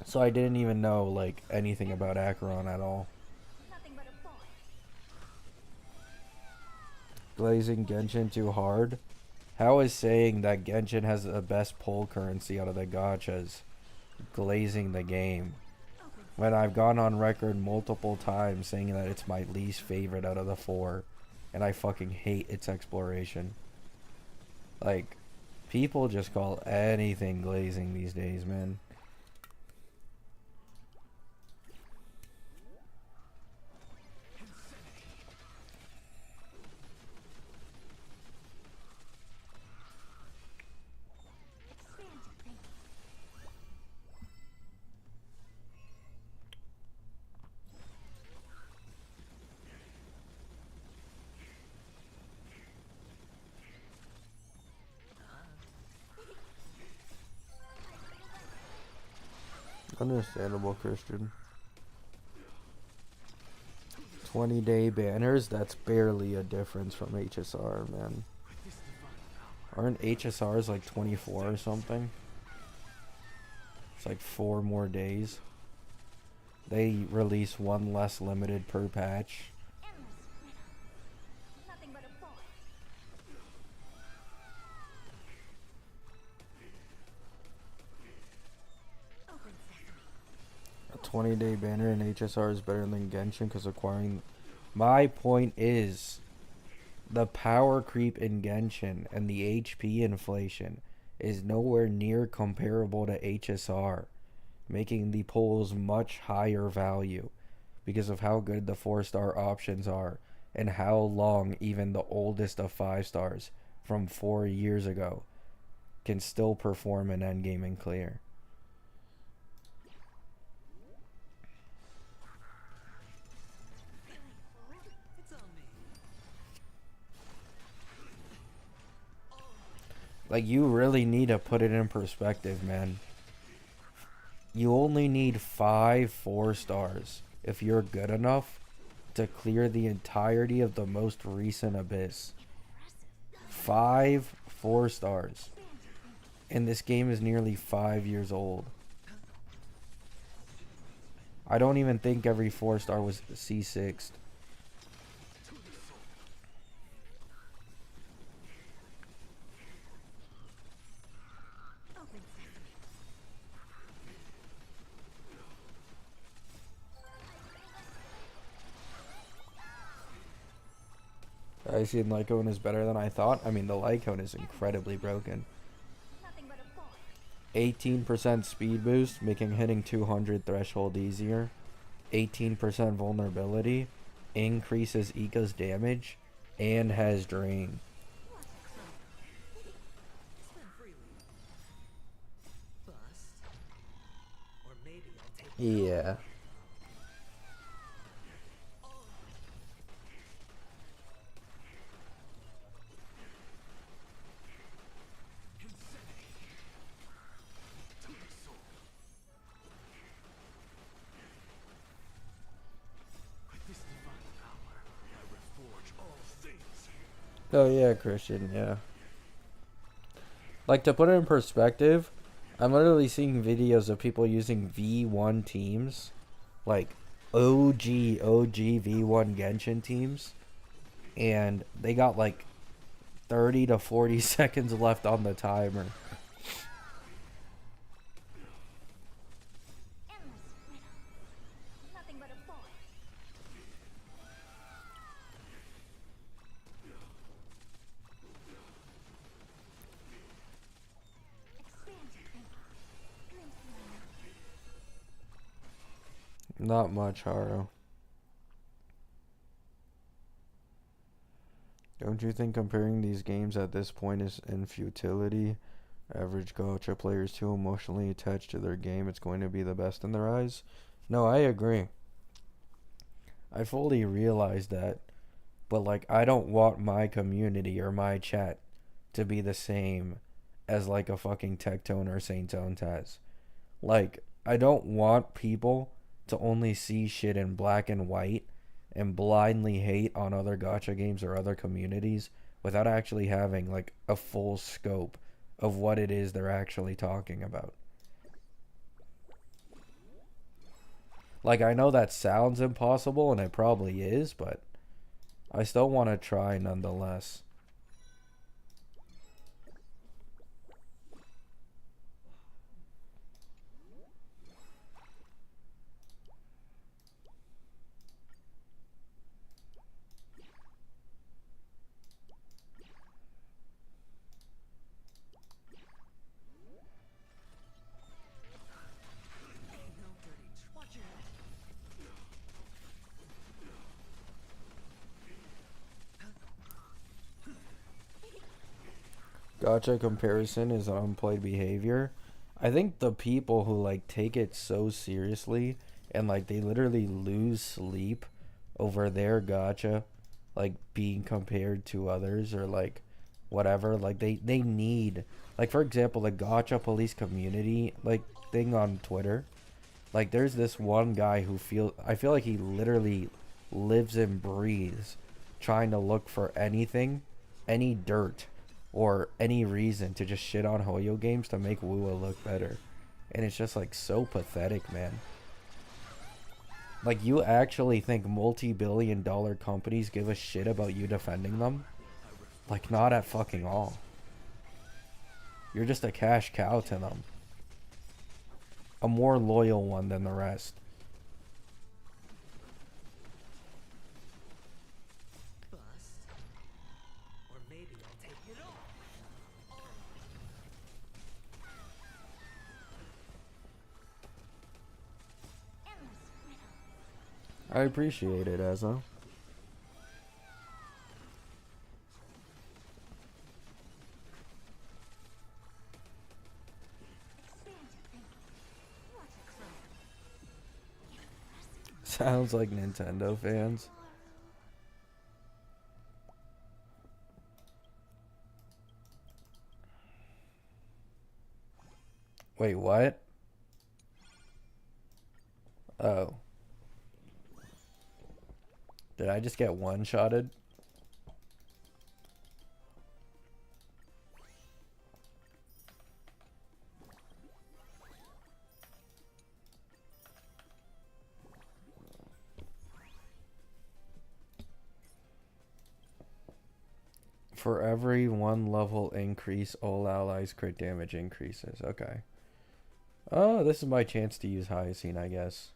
So I didn't even know like anything about Acheron at all. Nothing but a boy. Glazing Genshin too hard? How is saying that Genshin has the best pull currency out of the gachas glazing the game? When I've gone on record multiple times saying that it's my least favorite out of the 4, and I fucking hate its exploration. Like, people just call anything glazing these days, man. Expand your thinking. Understandable, Christian. 20-day banners, that's barely a difference from HSR, man. Aren't HSRs like 24 or something? It's like 4 more days. They release 1 less limited per patch. Endless riddle. Nothing but a boy. Open sesame. A 20-day banner in HSR is better than Genshin because acquiring... My point is, the power creep in Genshin and the HP inflation is nowhere near comparable to HSR, making the polls much higher value because of how good the 4-star options are and how long even the oldest of 5 stars from 4 years ago can still perform in endgame and clear. It's on me. Like, you really need to put it in perspective, man. You only need 5 4 stars if you're good enough to clear the entirety of the most recent abyss. 5 4 stars. And this game is nearly 5 years old. I don't even think every 4-star was C6'd. Open sesame. I see Lycone is better than I thought. I mean, the Lycone is incredibly broken. Nothing but a boy. 18% speed boost, making hitting 200 threshold easier. 18% vulnerability, increases Ika's damage, and has drain. Spend freely. Bust. Or maybe I'll take Yeah. With this divine power, I reforge all things. Oh yeah, Christian, yeah. Like, to put it in perspective, I'm literally seeing videos of people using V1 teams, like OG V1 Genshin teams, and they got like 30 to 40 seconds left on the timer. Endless riddle. Not much, Haru. Don't you think comparing these games at this point is in futility? Average gacha players too emotionally attached to their game, it's going to be the best in their eyes? No, I agree. I fully realize that. But, like, I don't want my community or my chat to be the same as, like, a fucking Tectone or Saint Zone Taz. Like, I don't want people to only see shit in black and white and blindly hate on other gacha games or other communities without actually having, like, a full scope of what it is they're actually talking about. Like, I know that sounds impossible, and it probably is, but I still want to try nonetheless. Watch your head. Gacha comparison is unplayed behavior. I think the people who like take it so seriously and like they literally lose sleep over their gacha like being compared to others or like whatever, like they need, like, for example, the gacha police community like thing on Twitter. Like, there's this one guy who I feel like he literally lives and breathes trying to look for anything, any dirt, or any reason to just shit on Hoyo games to make Wua look better. And it's just, like, so pathetic, man. Like, you actually think multi-billion-dollar companies give a shit about you defending them? Like, not at fucking all. You're just a cash cow to them. A more loyal one than the rest. Bust. Or maybe I'll take it all. I appreciate it, Ezra. Sounds like Nintendo fans. Wait, what? Oh. Did I just get one-shotted? For every one level increase, all allies crit damage increases. Okay. Oh, this is my chance to use Hyacine, I guess.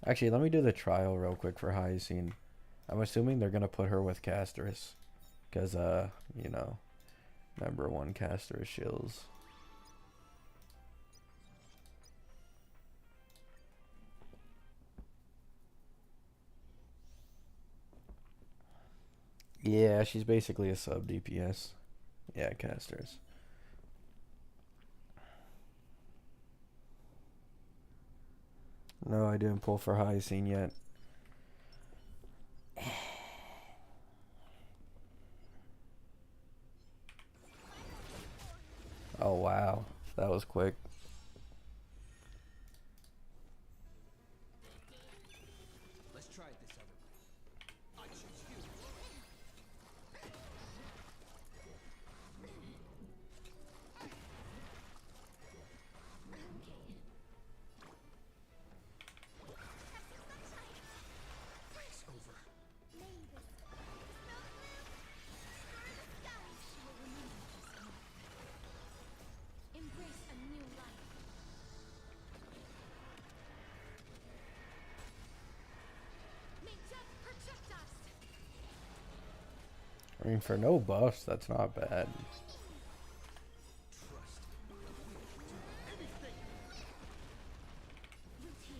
Actually, let me do the trial real quick for Hyacine. I'm assuming they're gonna put her with Casterus. Because, you know, number one Casterus shills. Yeah, she's basically a sub DPS. Yeah, Casterus. No, I didn't pull for Hyacine yet. Oh, wow. That was quick. Let's try it this other way. I choose you. It's over. Embrace a new life. May death protect us. I mean, for no buffs, that's not bad. Trust. We can do anything. Root here.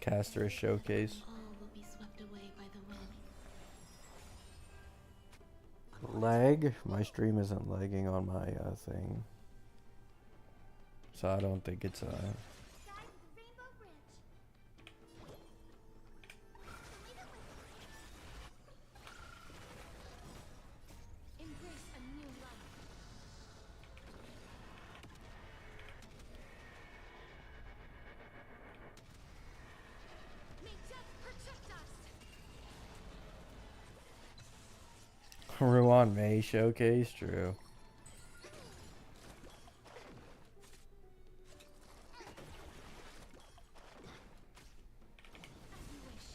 Caster's showcase. All will be swept away by the wind. Lag? My stream isn't lagging on my thing. So I don't think it's Guide the Rainbow Bridge. Believe it with embrace a new life. May death protect us. Ruan May showcase, true. As you wish.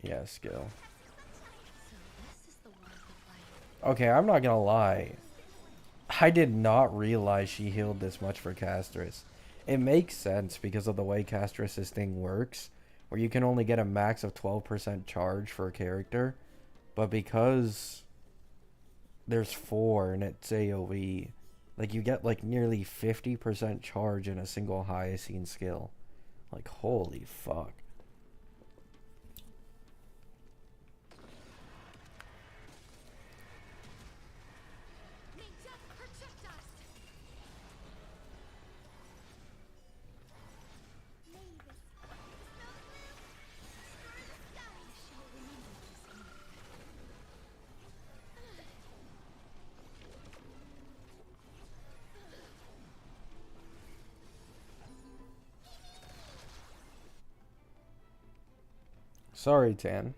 Yeah, skill. So this is the world of light. Okay, I'm not gonna lie. I did not realize she healed this much for Castris. It makes sense because of the way Castris' thing works, where you can only get a max of 12% charge for a character, but because there's 4 and it's AoE, like you get like nearly 50% charge in a single Hyacine skill. Like, holy fuck. May death protect us. May the snow blue destroy the sky. I shall remember this moment. Sorry, Tan.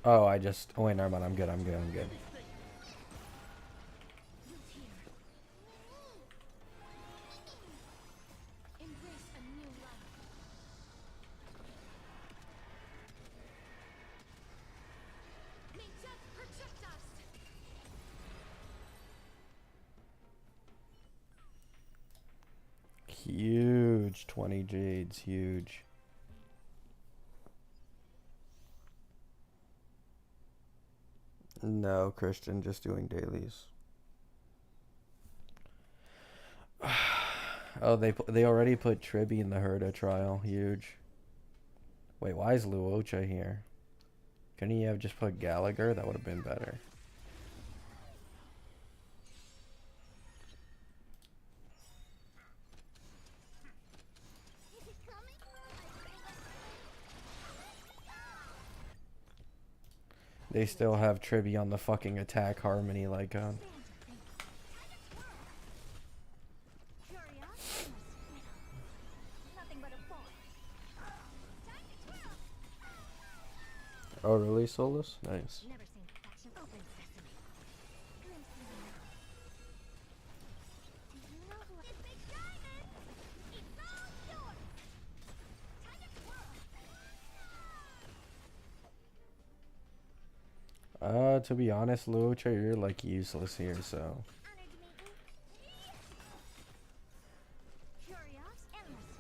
Oh, I just... Oh, wait, never mind. I'm good. I'm good. I'm good. Embrace a new life. May death protect us. Huge 20 jades. Huge. No, Christian, just doing dailies. Oh, they already put Tribby in the Herda trial. Huge. Wait, why is Luocha here? Couldn't he have just put Gallagher? That would have been better. Is it coming? They still have Tribby on the fucking attack harmony like Curiosity. Nothing but a thought. Time to twirl. Oh, really, Solus? Nice. Never seen perfection. Open sesame. Glimpse me now. Do you know who this big diamond? It's all yours. Time to twirl. To be honest, Luocha, you're like useless here, so. Honored maiden. Curious. Endless.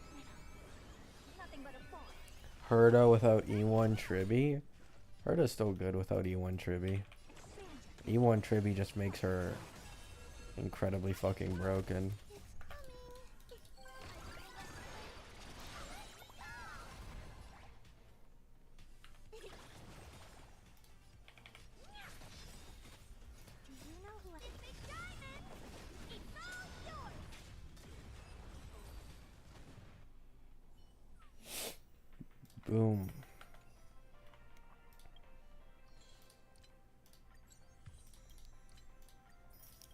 Nothing but a thought. Herda without E1 Tribby? Herda's still good without E1 Tribby. E1 Tribby just makes her incredibly fucking broken. Do you know who this big diamond? It's all yours. Boom.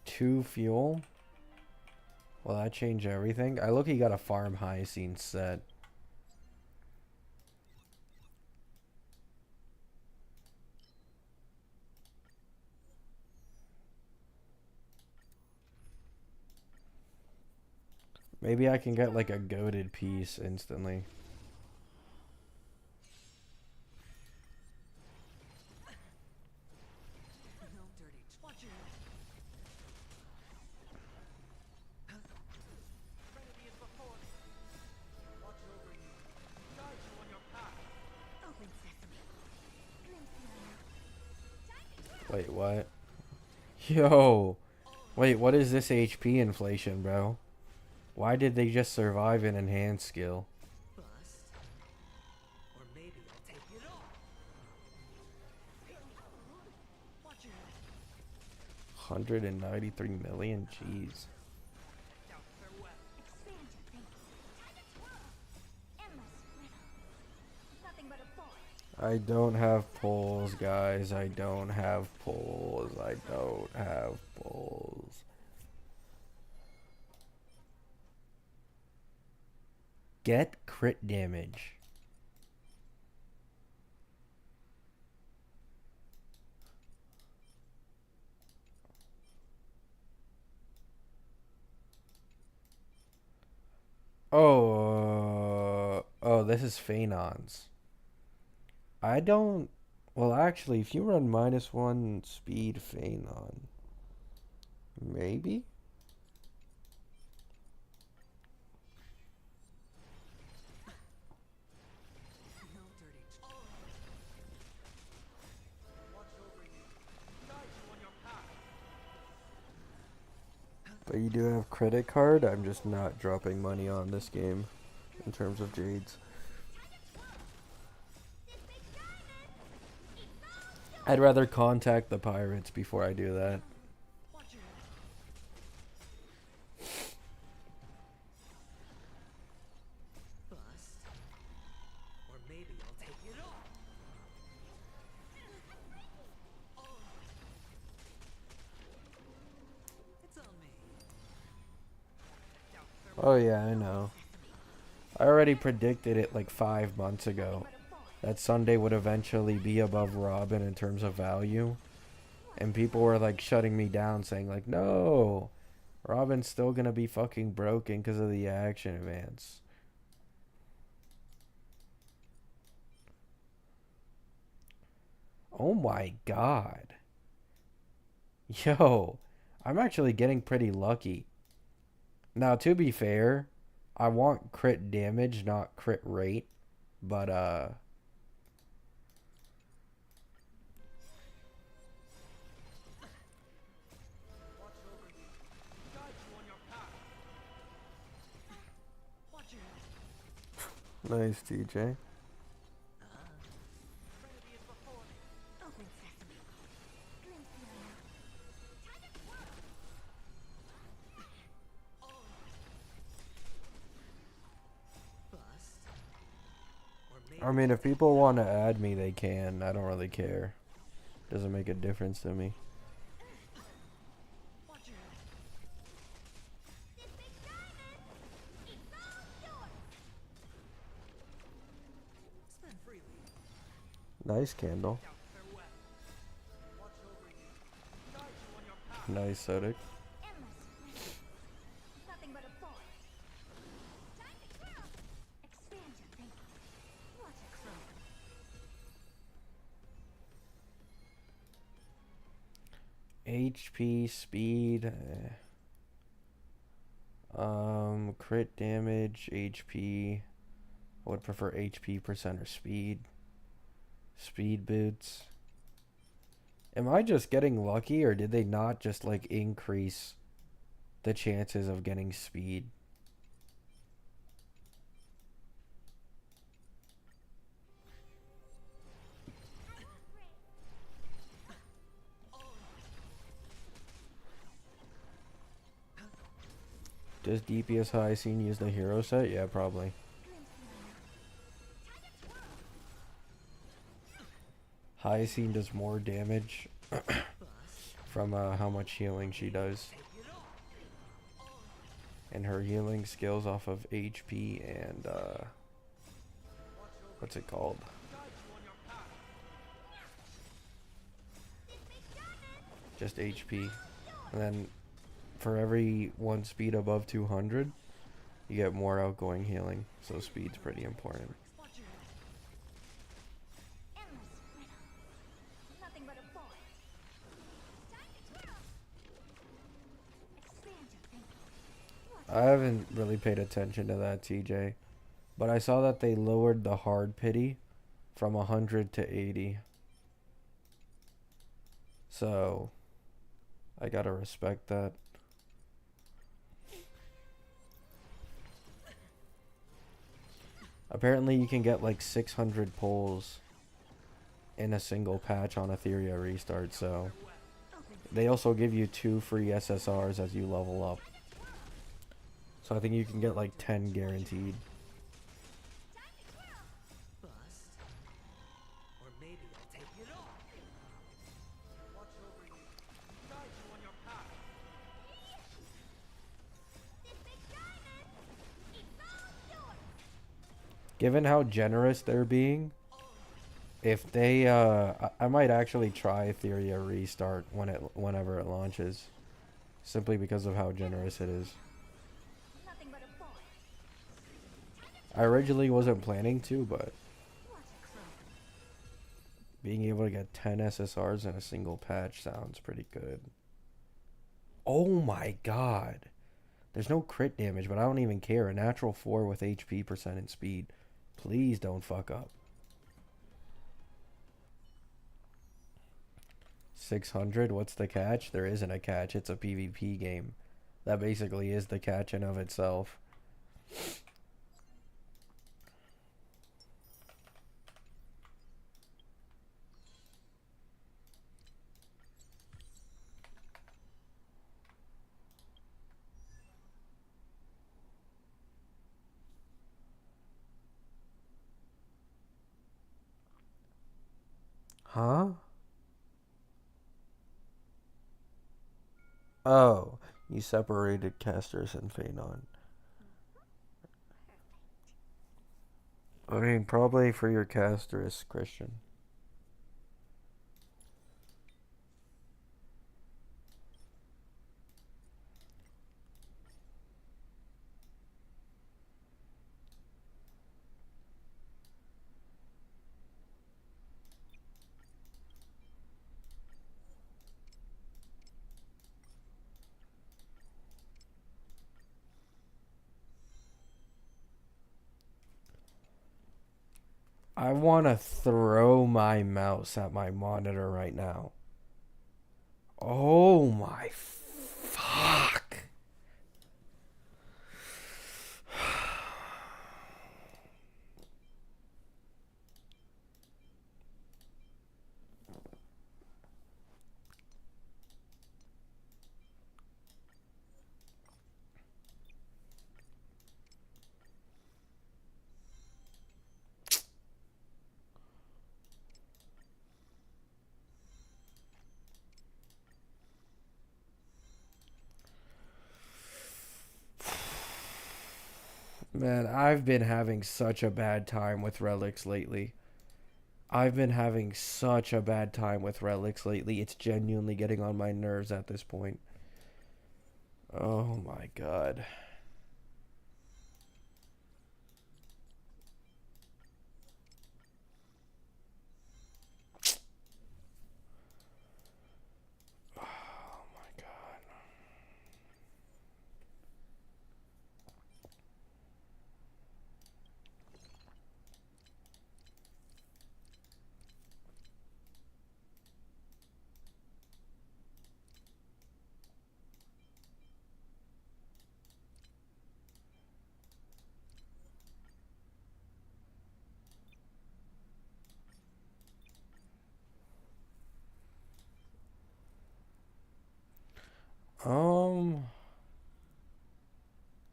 Two fuel? Will that change everything? I look, he got a farm Hyacine set. Maybe I can get like a goated piece instantly. No dirty. Watch your head. Trinity is before me. Watch over you. Guide you on your path. Open sesame. Glimpse me now. Time to twirl. Wait, what? Yo! Wait, what is this HP inflation, bro? Why did they just survive an enhanced skill? Bust. Or maybe I'll take it all. Watch your head. 193 million? Jeez. Out farewell. Expand your thinking. Time to twirl. Endless riddle. Nothing but a boy. I don't have pulls, guys. I don't have pulls. I don't have pulls. Get crit damage. Oh, this is Phenons. I don't. Well, actually, if you run -1 speed Phenon, maybe? No dirty. Watch over you. Guide you on your path. But you do have credit card. I'm just not dropping money on this game in terms of Jades. I'd rather contact the pirates before I do that. Watch your head. Bust. Or maybe I'll take it all. It's on me. Out farewell. Oh yeah, I know. I already predicted it like 5 months ago. That Sunday would eventually be above Robin in terms of value. And people were like shutting me down saying like, no, Robin's still gonna be fucking broken because of the action advance. Oh my god. Yo, I'm actually getting pretty lucky. Now, to be fair, I want crit damage, not crit rate. But, Watch over you. Guide you on your path. Watch your head. nice, TJ. Trinity is before me. Open sesame. Glimpse the unknown. Time to twirl. Bust. Or maybe I mean, if people want to add me, they can. I don't really care. Doesn't make a difference to me. watch your head. This big diamond. It's all yours. Spend freely. Nice candle. Out farewell. Watch over you. Guide you on your path. Nice Sodic. Endless riddle. Nothing but a boy. Time to twirl. Expand your thinking. What a crow. HP, speed. Crit damage, HP. I would prefer HP percent or speed. Speed boots. Am I just getting lucky, or did they not just like increase the chances of getting speed? Does DPS High Scene use the hero set? Yeah, probably. High Scene does more damage from how much healing she does. And her healing skills off of HP and what's it called? Just HP. And then for every one speed above 200, you get more outgoing healing. So speed's pretty important. Watch your head. Endless riddle. Nothing but a boy. Time to twirl. Expand your thinking. What I haven't really paid attention to that, TJ. But I saw that they lowered the hard pity from 100 to 80. So I gotta respect that. Apparently you can get like 600 pulls in a single patch on Etheria restart, so they also give you 2 free SSRs as you level up. So I think you can get like 10 guaranteed. Bust. Or maybe I'll take it off. Watch over you. Guide you on your path. This big diamond, it's all yours. Given how generous they're being, if they I might actually try Etheria restart whenever it launches, simply because of how generous it is. Nothing but a thought. I originally wasn't planning to, but What a crow. being able to get 10 SSRs in a single patch sounds pretty good. Oh my god. There's no crit damage, but I don't even care. A natural 4 with HP percent and speed. Please don't fuck up. 600, what's the catch? There isn't a catch, it's a PvP game. That basically is the catch in of itself. Huh? Oh, you separated Casters and Phanon. I mean, probably for your Casters, Christian. I want to throw my mouse at my monitor right now. Oh my fuck. Man, I've been having such a bad time with relics lately. I've been having such a bad time with relics lately. It's genuinely getting on my nerves at this point. Oh my god. Oh my god.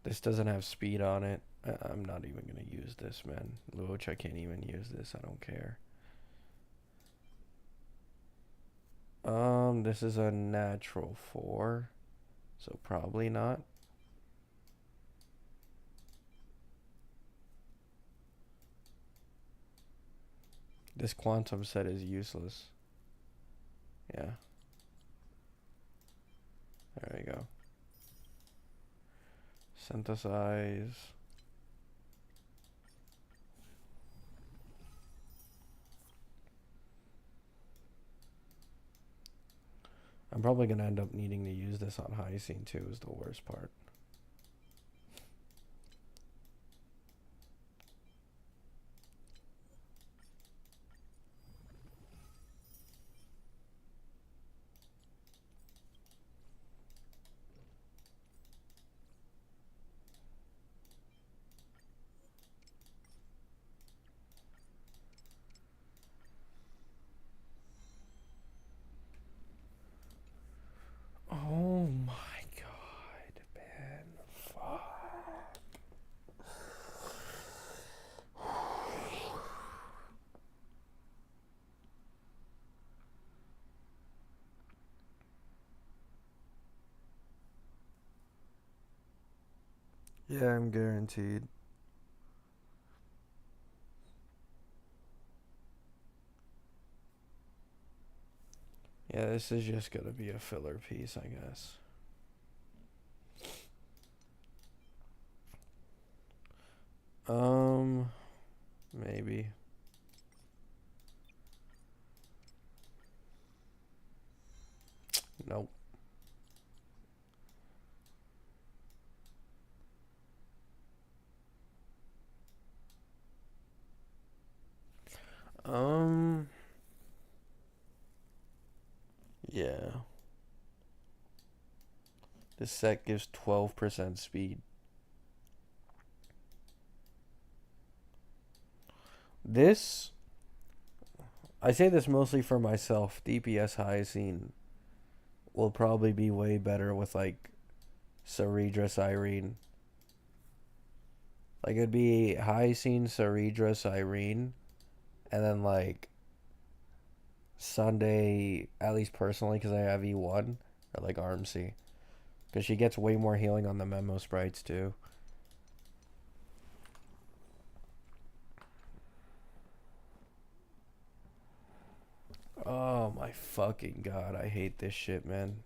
This doesn't have speed on it. I'm not even gonna use this, man. Luoch, I can't even use this. I don't care. This is a natural 4, so probably not. This quantum set is useless. Yeah. There we go. Synthesize. I'm probably going to end up needing to use this on Hyacinth too, is the worst part. Yeah, I'm guaranteed. Yeah, this is just gonna be a filler piece, I guess. Maybe. Nope. Um, yeah. This set gives 12% speed. This, I say this mostly for myself. DPS Hyacine will probably be way better with like Ceredra Irene. Like it'd be Hyacine, Ceredra, Irene, and then like Sunday, at least personally, because I have E1, or like RMC. Because she gets way more healing on the Memo Sprites too. Oh my fucking god, I hate this shit, man.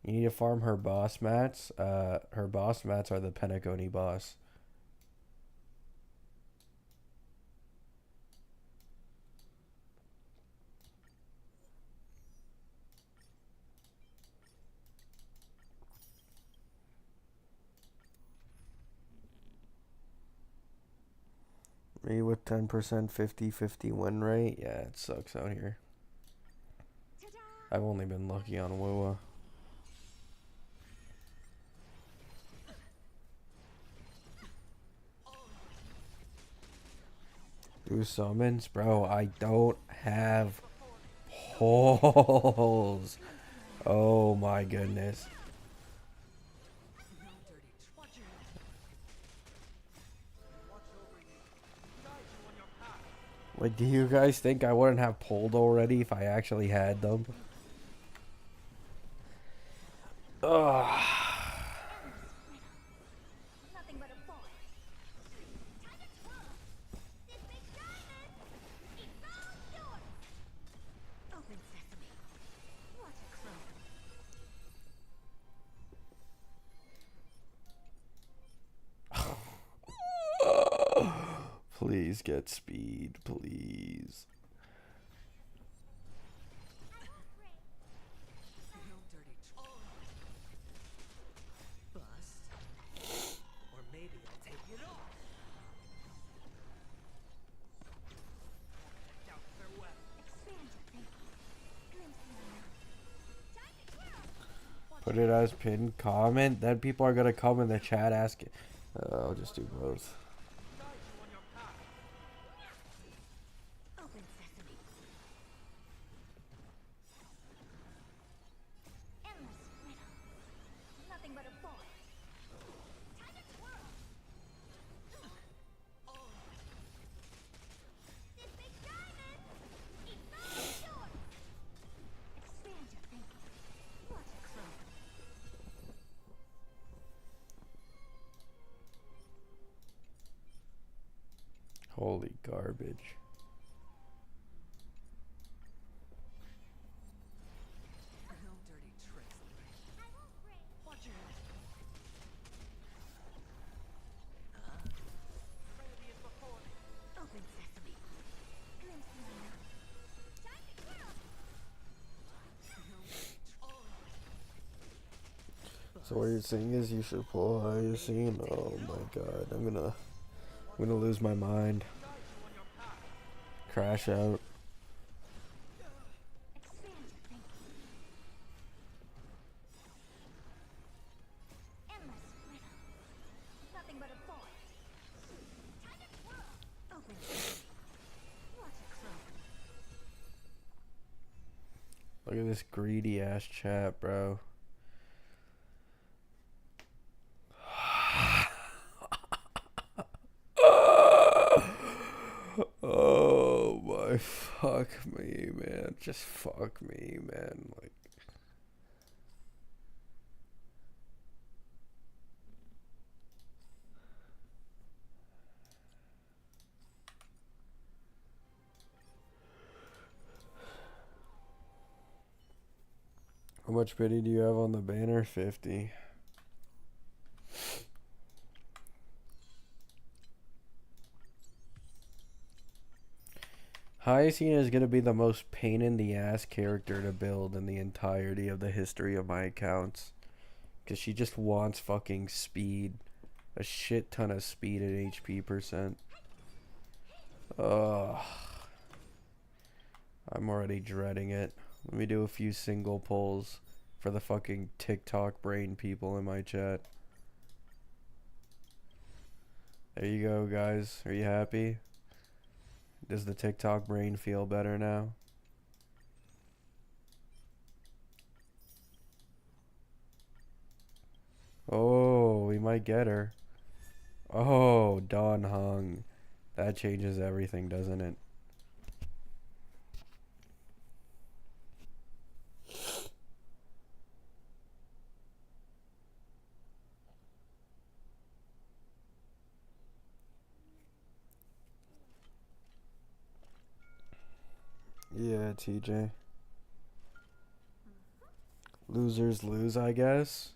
You need to farm her boss mats. Her boss mats are the Penacony boss. Me with 10% 50-50 win rate? Yeah, it sucks out here. Ta-da! I've only been lucky on Wua. Do summons? Bro, I don't have holes. Oh my goodness. No dirty watch your head. Watch over you. Guide you on your path. Like, do you guys think I wouldn't have pulled already if I actually had them? Ugh. Nothing but a thought. Time to twirl. This big diamond. It's all yours. Open sesame. Watch it grow. Please get speed, please. No dirty bust. Or maybe I'll take it off. Doubt farewell. Expand your thinking. Glimpse me now. Time to twirl. Put it as pinned comment. Then people are gonna come in the chat asking. I'll just do both. Guide you on your path. Open sesame. Endless riddle. Nothing but a thought. Time to twirl. This big diamond. It's all yours. Expand your thinking. Watch it grow. Holy garbage. No dirty tricks. I won't break. Watch your head. Trinity is before me. Open sesame. Glimpse me now. Time to twirl. So what you're saying is you should pull Hyacine? Oh my god, I'm gonna lose my mind. Crash out. Expand your thinking. Endless riddle. Nothing but a thought. Time to twirl. Open sesame. Watch it grow. Look at this greedy ass chat, bro. Oh my fuck me, man. Just fuck me, man. Like How much pity do you have on the banner? 50. Hyacinth is going to be the most pain in the ass character to build in the entirety of the history of my accounts. Because she just wants fucking speed. A shit ton of speed at HP percent. Ugh. I'm already dreading it. Let me do a few single pulls for the fucking TikTok brain people in my chat. There you go, guys. Are you happy? Does the TikTok brain feel better now? Oh, we might get her. Oh, Dawn Hung. That changes everything, doesn't it? Yeah, TJ. Losers lose, I guess.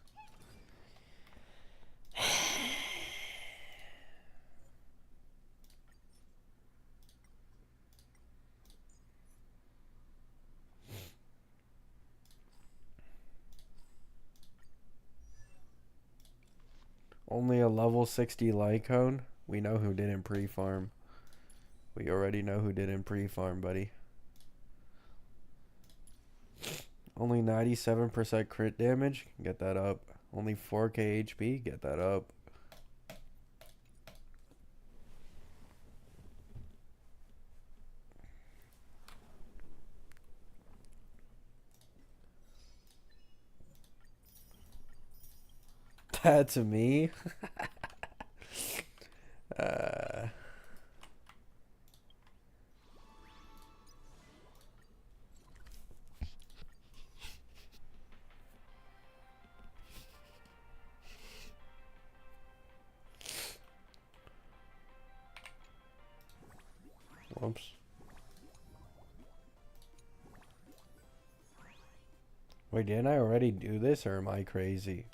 Only a level 60 Lycone? We know who didn't pre-farm. We already know who didn't pre-farm, buddy. Only 97% crit damage? Get that up. Only 4k HP? Get that up. That to me? uh... Whoops. Wait, didn't I already do this, or am I crazy?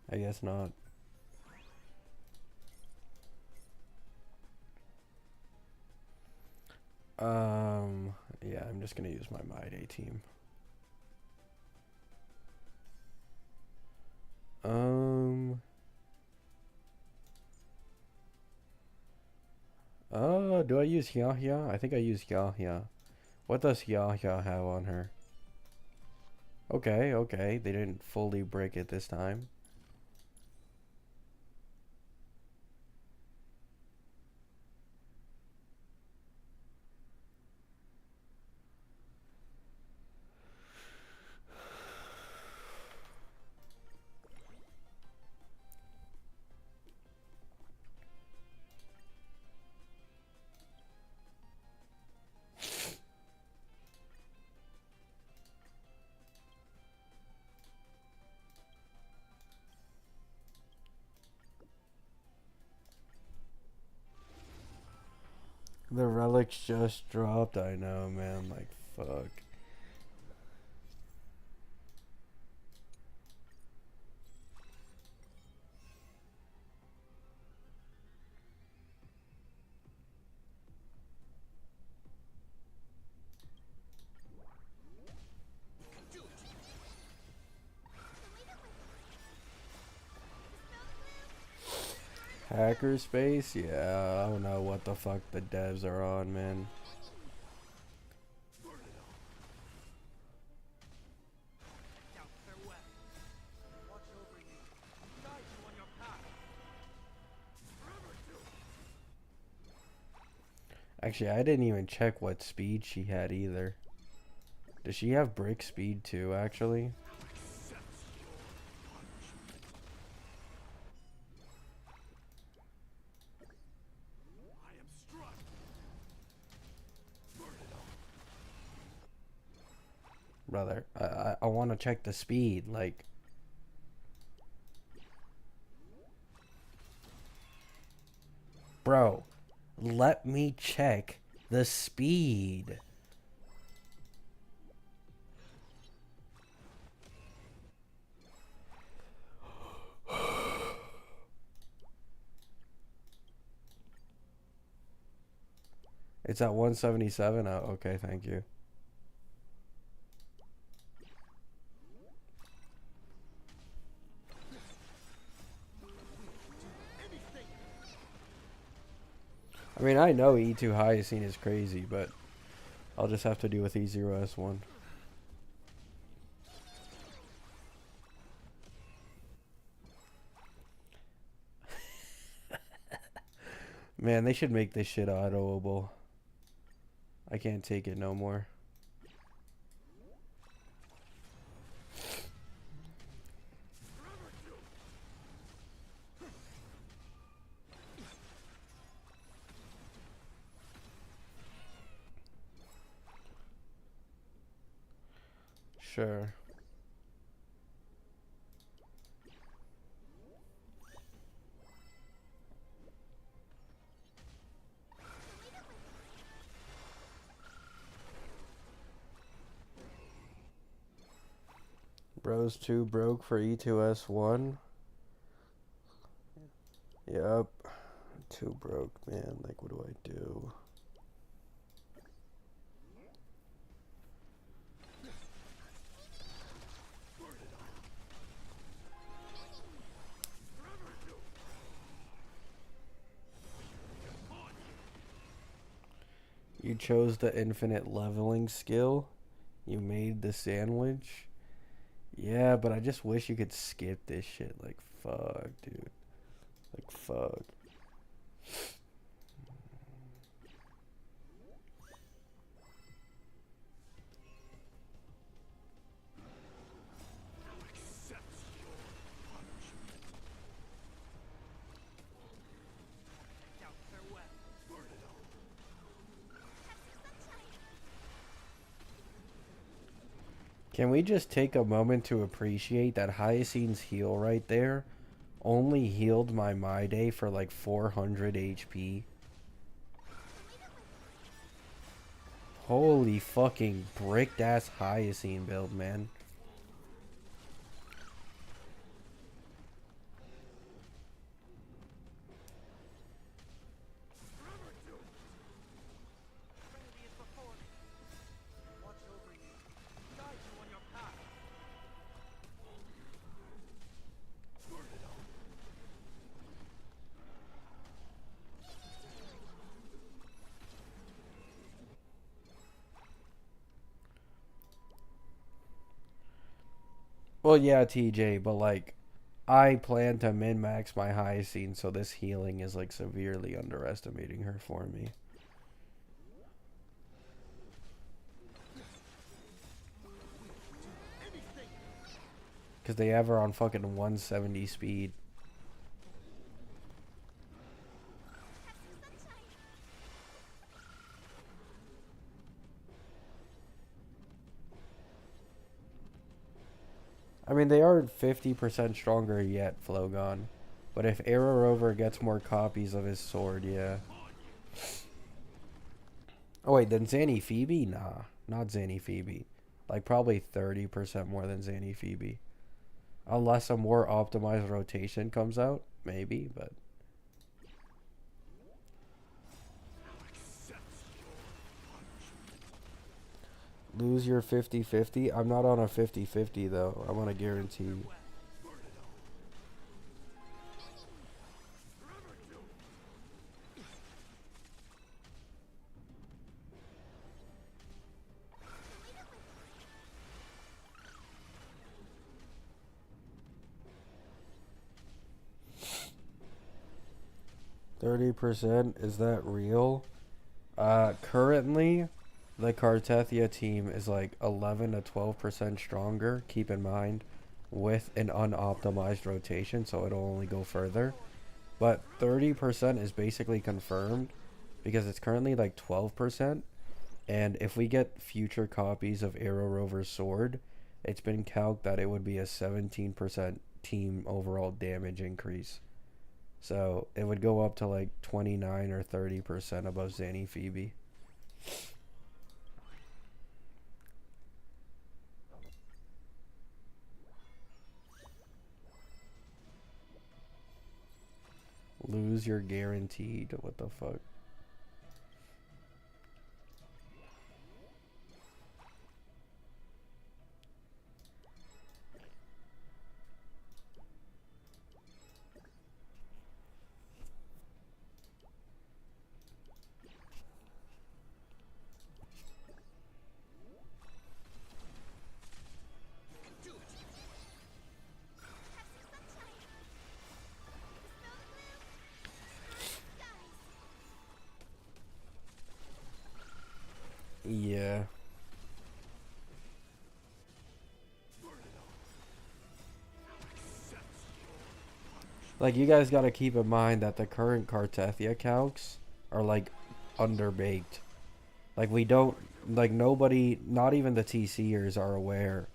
I guess not. Yeah, I'm just gonna use my My Day team. Do I use Yahya? I think I use Yahya. What does Yahya have on her? Okay, okay. They didn't fully break it this time. The relics just dropped. I know, man. Like, fuck. Hackerspace? Yeah, I don't know what the fuck the devs are on, man. Actually, I didn't even check what speed she had either. Does she have brick speed too, actually? Brother, I want to check the speed, like... Bro, let me check the speed. It's at 177. Oh, okay, thank you. I mean, I know E2 Hyacine is crazy, but I'll just have to do with E0S1. Man, they should make this shit autoable. I can't take it no more. Sure. Bros 2 broke for E2S1. Yep. 2 broke, man. Like, what do I do? You chose the infinite leveling skill. You made the sandwich. Yeah, but I just wish you could skip this shit. Like, fuck, dude. Like, fuck. Out farewell. Can we just take a moment to appreciate that Hyacine's heal right there only healed my day for like 400 HP? Holy fucking bricked ass Hyacine build, man. Trinity is before me. Watch over you. Guide you on your path. 'Well, yeah, TJ, but like, I plan to min-max my Hyacine, so this healing is like severely underestimating her for me. Because they have her on fucking 170 speed. I mean, they are 50% stronger yet, Flogon. But if Arrow Rover gets more copies of his sword, yeah. Oh, wait, then Zanny Phoebe? Nah, not Zanny Phoebe. Like, probably 30% more than Zanny Phoebe. Unless a more optimized rotation comes out, maybe, but... Lose your 50-50? I'm not on a 50-50, though. I'm on a guarantee. 30%? Is that real? Currently, the Cartethia team is like 11 to 12% stronger, keep in mind, with an unoptimized rotation, so it'll only go further. But 30% is basically confirmed because it's currently like 12%. And if we get future copies of Arrow Rover's sword, it's been calced that it would be a 17% team overall damage increase. So it would go up to like 29 or 30% above Zanny Phoebe. Lose your guaranteed. What the fuck? Yeah. Like, you guys gotta keep in mind that the current Cartethia calcs are, like, underbaked. Like, we don't, like, nobody, not even the TCers are aware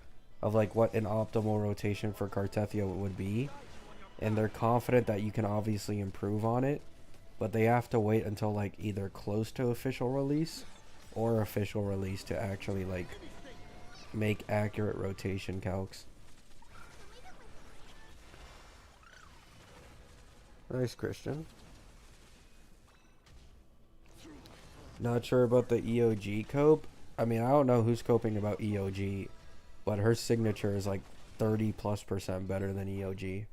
of, like, what an optimal rotation for Cartethia would be. And they're confident that you can obviously improve on it, but they have to wait until, like, either close to official release or official release to actually, like, make accurate rotation calcs. Nice, Christian. Not sure about the EOG cope. I mean, I don't know who's coping about EOG, but her signature is like 30+% better than EOG.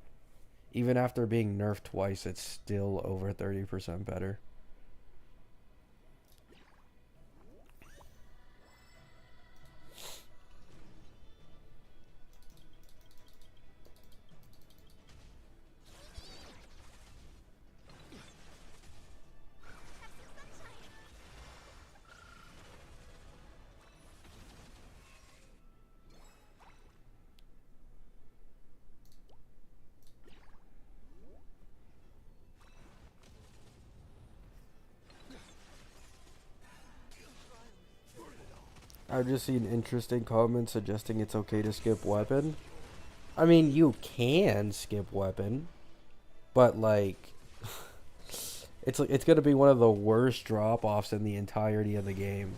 Even after being nerfed twice, it's still over 30% better. I've just seen interesting comments suggesting it's okay to skip weapon. I mean, you can skip weapon, but like, it's gonna be one of the worst drop-offs in the entirety of the game.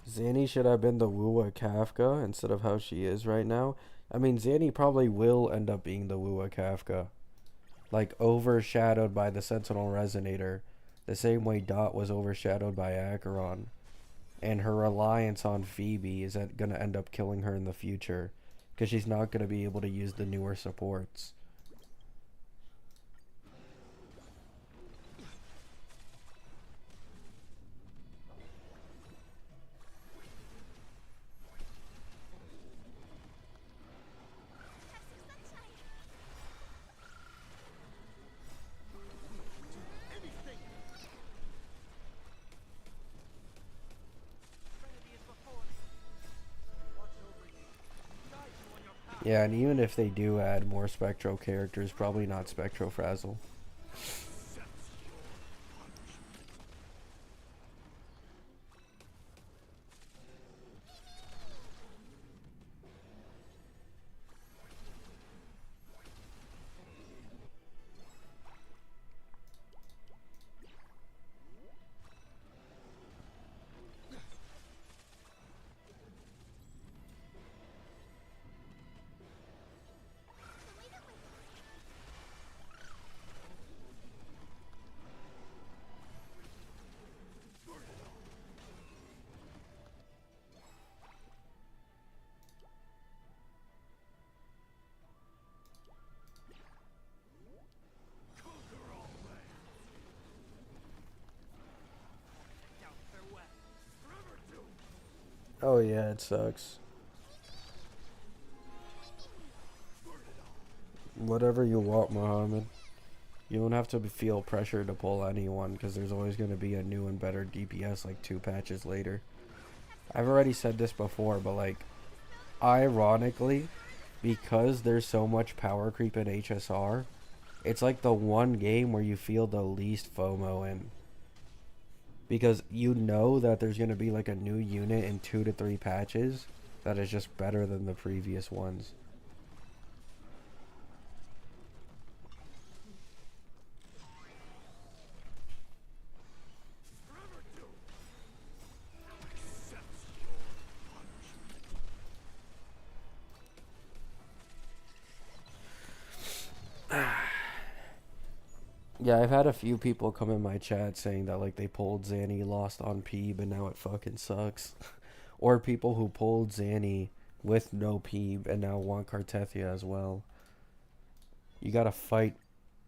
Zanny should have been the Wua Kafka instead of how she is right now. I mean, Zanny probably will end up being the Wua Kafka. Like, overshadowed by the Sentinel Resonator. The same way Dot was overshadowed by Acheron. And her reliance on Phoebe is going to end up killing her in the future. Because she's not going to be able to use the newer supports. Yeah, and even if they do add more Spectro characters, probably not Spectrofrazzle. Oh yeah, it sucks. Whatever you want, Mohammed. You don't have to feel pressure to pull anyone, because there's always going to be a new and better DPS like 2 patches later. I've already said this before, but like, ironically, because there's so much power creep in HSR, it's like the one game where you feel the least FOMO in. Because you know that there's going to be like a new unit in 2 to 3 patches that is just better than the previous ones. Yeah, I've had a few people come in my chat saying that like they pulled Zanny, lost on Peeb, and now it fucking sucks. Or people who pulled Zanny with no Peeb and now want Cartethia as well. You gotta fight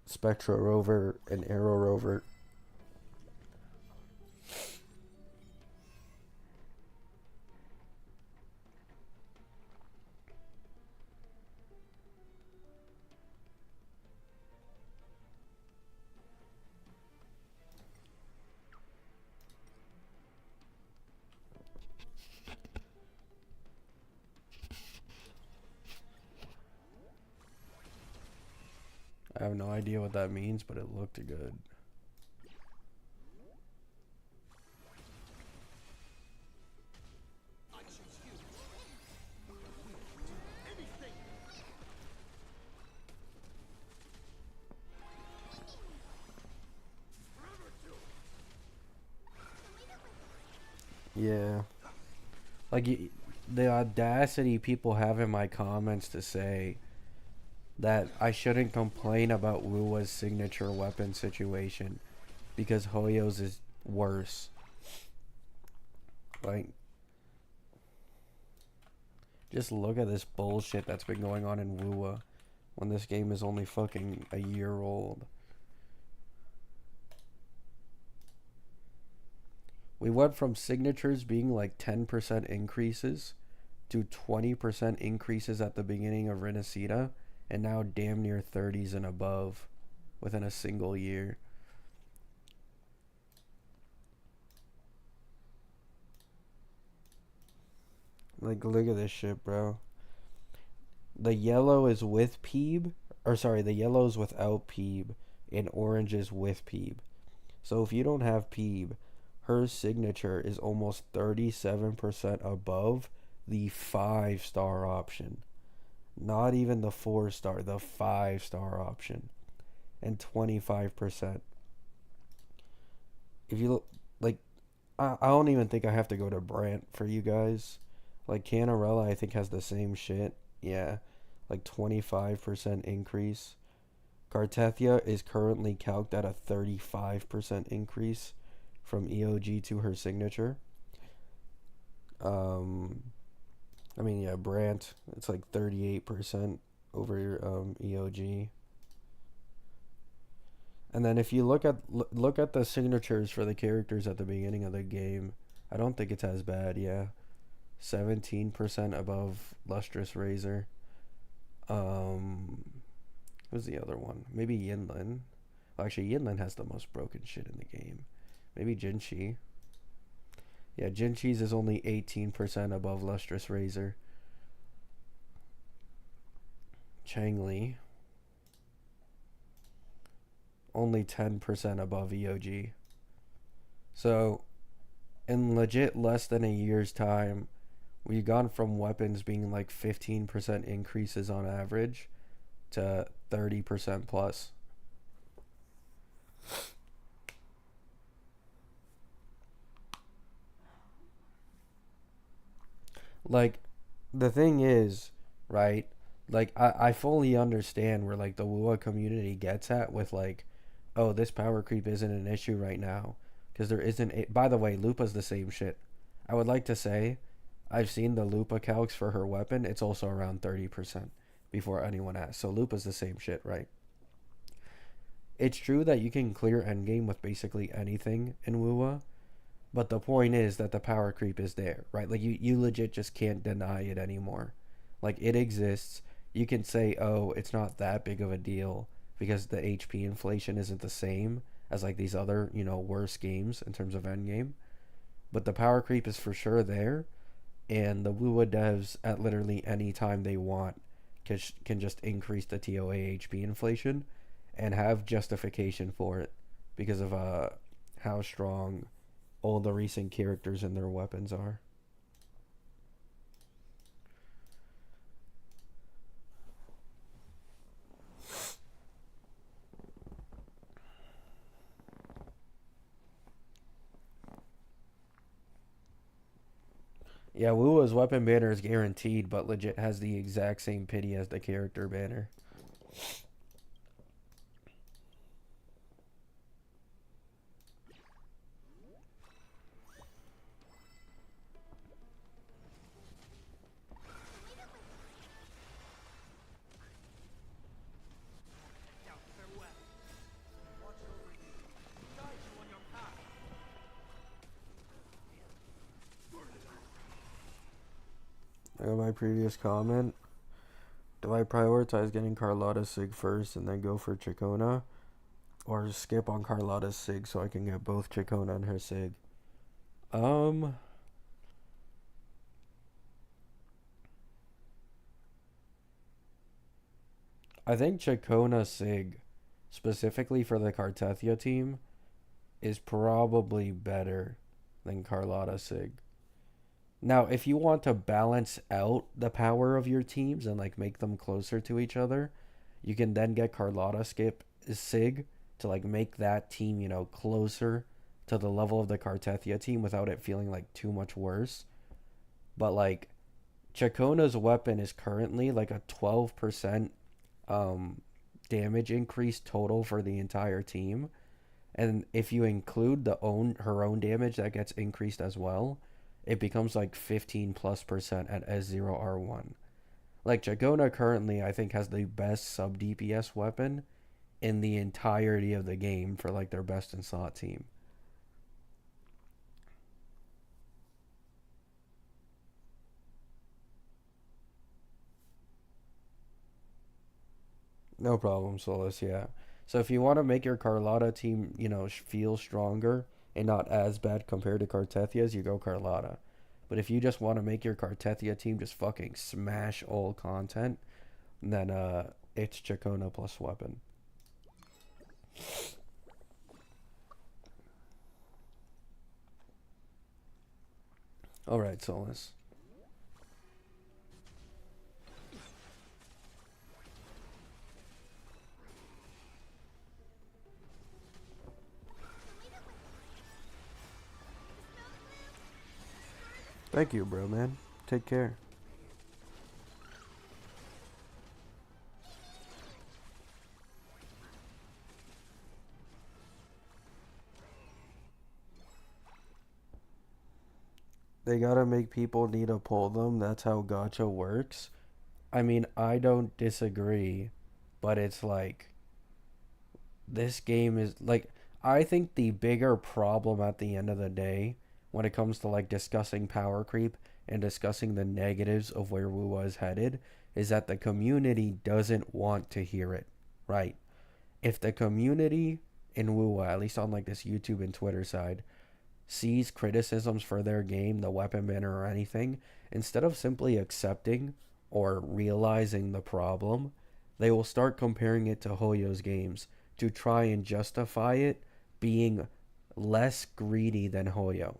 Spectra Rover and Arrow Rover. I have no idea what that means, but it looked good. I choose you. We will do anything. Yeah. Like, the audacity people have in my comments to say that I shouldn't complain about Wua's signature weapon situation because Hoyo's is worse. Like, just look at this bullshit that's been going on in Wua when this game is only fucking a year old. We went from signatures being like 10% increases to 20% increases at the beginning of Renacida, and now damn near 30s and above within a single year. Like, look at this shit, bro. The yellow is with Peeb, or sorry, the yellow is without Peeb, and orange is with Peeb. So if you don't have Peeb, her signature is almost 37% above the 5-star option. Not even the 4-star, the 5-star option. And 25%. If you look, like, I don't even think I have to go to Brant for you guys. Like, Canarella, I think, has the same shit. Yeah. Like, 25% increase. Cartethia is currently calced at a 35% increase from EOG to her signature. I mean, yeah, Brant, it's like 38% over your EOG. And then if you look at the signatures for the characters at the beginning of the game, I don't think it's as bad. Yeah, 17% above Lustrous Razor. Who's the other one? Maybe Yinlin. Well, actually, Yinlin has the most broken shit in the game. Maybe Jinchi. Yeah, Jinchi's is only 18% above Lustrous Razor. Changli, only 10% above EOG. So, in legit less than a year's time, we've gone from weapons being like 15% increases on average to 30% plus. Like, the thing is, right? Like, I fully understand where, like, the Wua community gets at with, like, oh, this power creep isn't an issue right now. Because there isn't a... By the way, Lupa's the same shit. I would like to say, I've seen the Lupa calcs for her weapon. It's also around 30% before anyone asks. So Lupa's the same shit, right? It's true that you can clear endgame with basically anything in Wua. But the point is that the power creep is there, right? Like, you legit just can't deny it anymore. Like, it exists. You can say, oh, it's not that big of a deal because the HP inflation isn't the same as, like, these other, worse games in terms of endgame. But the power creep is for sure there. And the Wua devs, at literally any time they want, can just increase the TOA HP inflation and have justification for it because of how strong all the recent characters and their weapons are. Yeah, Wua's weapon banner is guaranteed, but legit has the exact same pity as the character banner. My previous comment. Do I prioritize getting Carlotta Sig first and then go for Chacona? Or skip on Carlotta's Sig so I can get both Chacona and her Sig? I think Chacona Sig, specifically for the Cartethia team, is probably better than Carlotta Sig. Now, if you want to balance out the power of your teams and like make them closer to each other, you can then get Carlotta skip Sig to like make that team, closer to the level of the Cartethia team without it feeling like too much worse. But like Chacona's weapon is currently like a 12% damage increase total for the entire team. And if you include her own damage that gets increased as well, it becomes like 15+% at S0R1. Like Chacona currently I think has the best sub DPS weapon in the entirety of the game for like their best in slot team. No problem, Solus, yeah. So if you want to make your Carlotta team, feel stronger and not as bad compared to Cartethia's, you go Carlotta. But if you just want to make your Cartethia team just fucking smash all content, then it's Chacona plus weapon. Alright, Solus. Thank you, bro, man. Take care. They gotta make people need to pull them. That's how gacha works. I mean, I don't disagree, but it's like this game is like I think the bigger problem at the end of the day when it comes to like discussing power creep and discussing the negatives of where WoW is headed is that the community doesn't want to hear it, right? If the community in WoW, at least on like this YouTube and Twitter side, sees criticisms for their game, the weapon banner or anything, instead of simply accepting or realizing the problem, they will start comparing it to Hoyo's games to try and justify it being less greedy than Hoyo.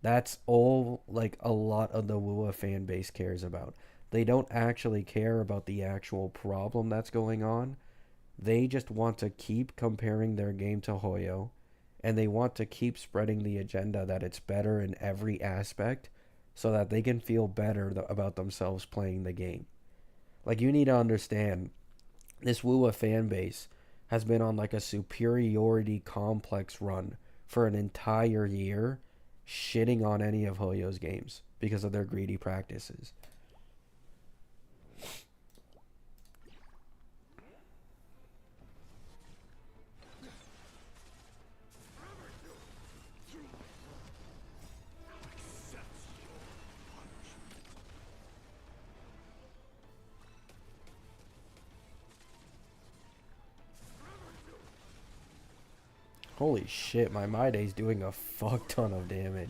That's all like a lot of the WUA fan base cares about. They don't actually care about the actual problem that's going on. They just want to keep comparing their game to Hoyo, and they want to keep spreading the agenda that it's better in every aspect so that they can feel better about themselves playing the game. Like, you need to understand, this WUA fan base has been on like a superiority complex run for an entire year, shitting on any of Hoyo's games because of their greedy practices. Holy shit, my Maide's doing a fuck ton of damage.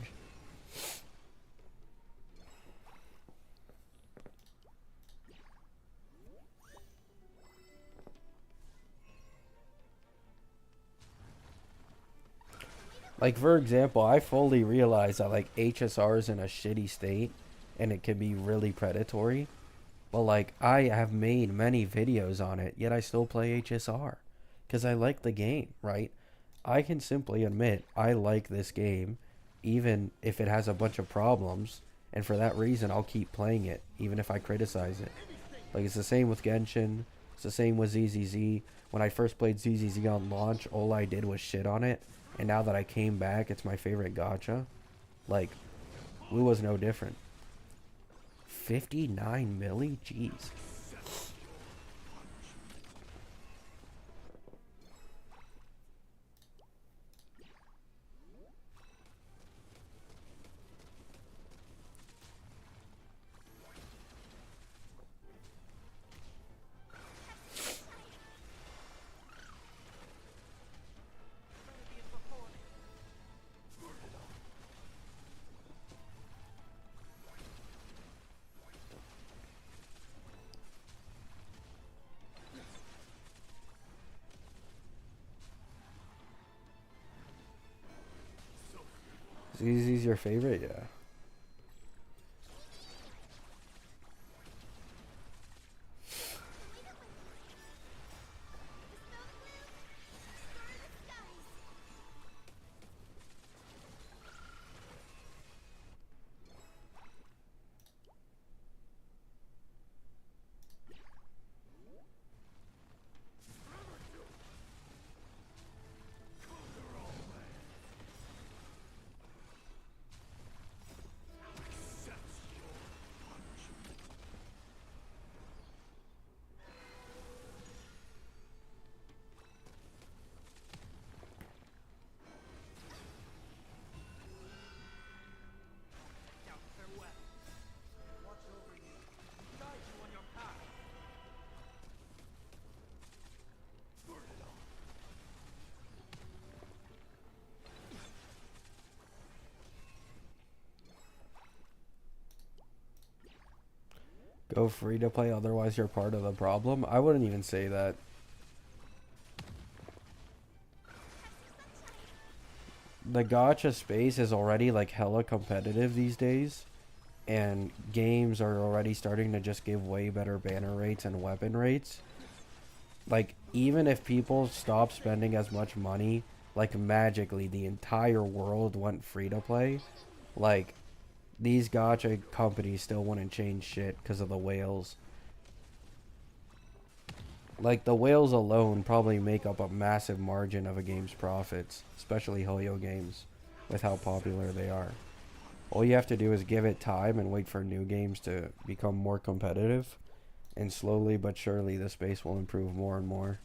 Like, for example, I fully realize that, like, HSR is in a shitty state, and it can be really predatory. But, like, I have made many videos on it, yet I still play HSR. Because I like the game, right? I can simply admit I like this game, even if it has a bunch of problems. And for that reason, I'll keep playing it, even if I criticize it. Like, it's the same with Genshin. It's the same with ZZZ. When I first played ZZZ on launch, all I did was shit on it. And now that I came back, it's my favorite gacha. Like, Wu was no different. 59 milli? Jeez. ZZ's your favorite? Yeah. Out with their weapons. Watch over you. Guide you on your path. Go free to play, otherwise you're part of the problem. I wouldn't even say that. The gacha space is already like hella competitive these days, and games are already starting to just give way better banner rates and weapon rates. Like, even if people stop spending as much money, like magically the entire world went free to play, like these gacha companies still wouldn't change shit because of the whales. Like, the whales alone probably make up a massive margin of a game's profits, especially Hoyo games, with how popular they are. All you have to do is give it time and wait for new games to become more competitive, and slowly but surely the space will improve more and more.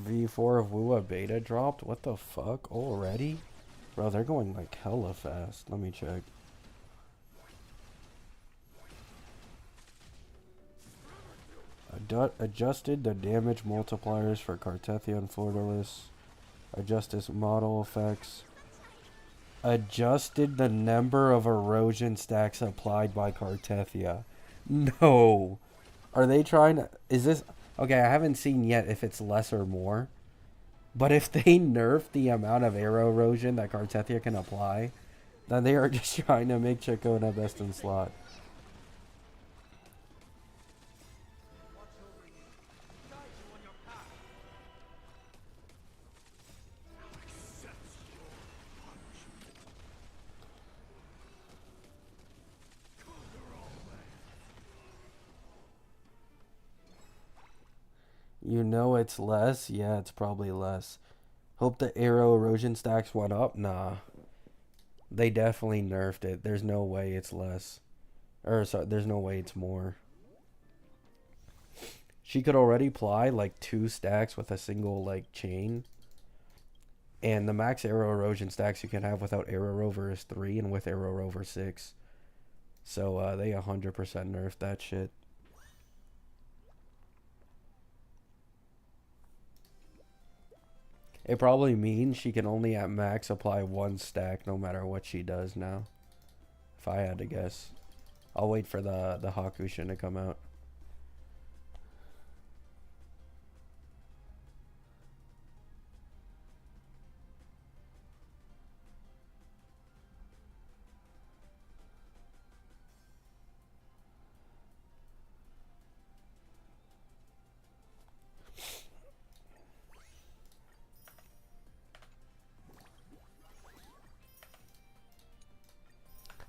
V4 of Wua beta dropped? What the fuck? Already? Bro, they're going like hella fast. Let me check. Adjusted the damage multipliers for Cartethia and Flordelis. Adjusted model effects. Adjusted the number of erosion stacks applied by Cartethia. No. Are they trying to... Is this... Okay, I haven't seen yet if it's less or more. But if they nerf the amount of arrow erosion that Cartethia can apply, then they are just trying to make Chacona best in slot. Watch over you. Guide you on your path. You know it's less? Yeah, it's probably less. Hope the arrow erosion stacks went up? Nah. They definitely nerfed it. There's no way it's less. Or, sorry, there's no way it's more. She could already apply, like, 2 stacks with a single, like, chain. And the max arrow erosion stacks you can have without arrow rover is 3, and with arrow rover 6. So, they 100% nerfed that shit. It probably means she can only at max apply 1 stack no matter what she does now. If I had to guess. I'll wait for the Hakushin to come out.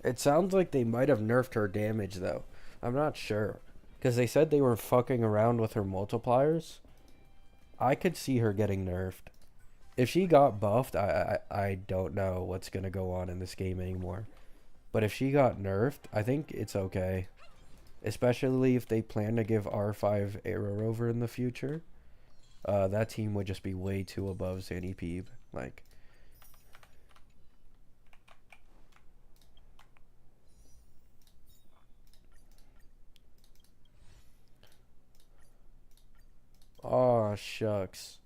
It sounds like they might have nerfed her damage, though. I'm not sure. Because they said they were fucking around with her multipliers. I could see her getting nerfed. If she got buffed, I don't know what's going to go on in this game anymore. But if she got nerfed, I think it's okay. Especially if they plan to give R5 Arrow Rover in the future. That team would just be way too above Zanny Peeb. Like... Oh Aw, shucks.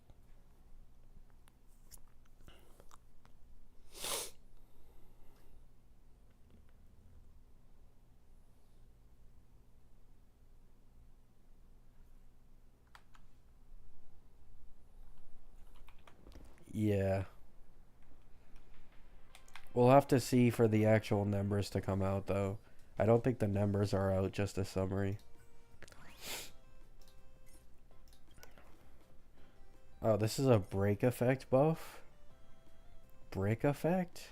Yeah. We'll have to see for the actual numbers to come out, though. I don't think the numbers are out, just a summary. Oh, this is a break effect buff? Break effect?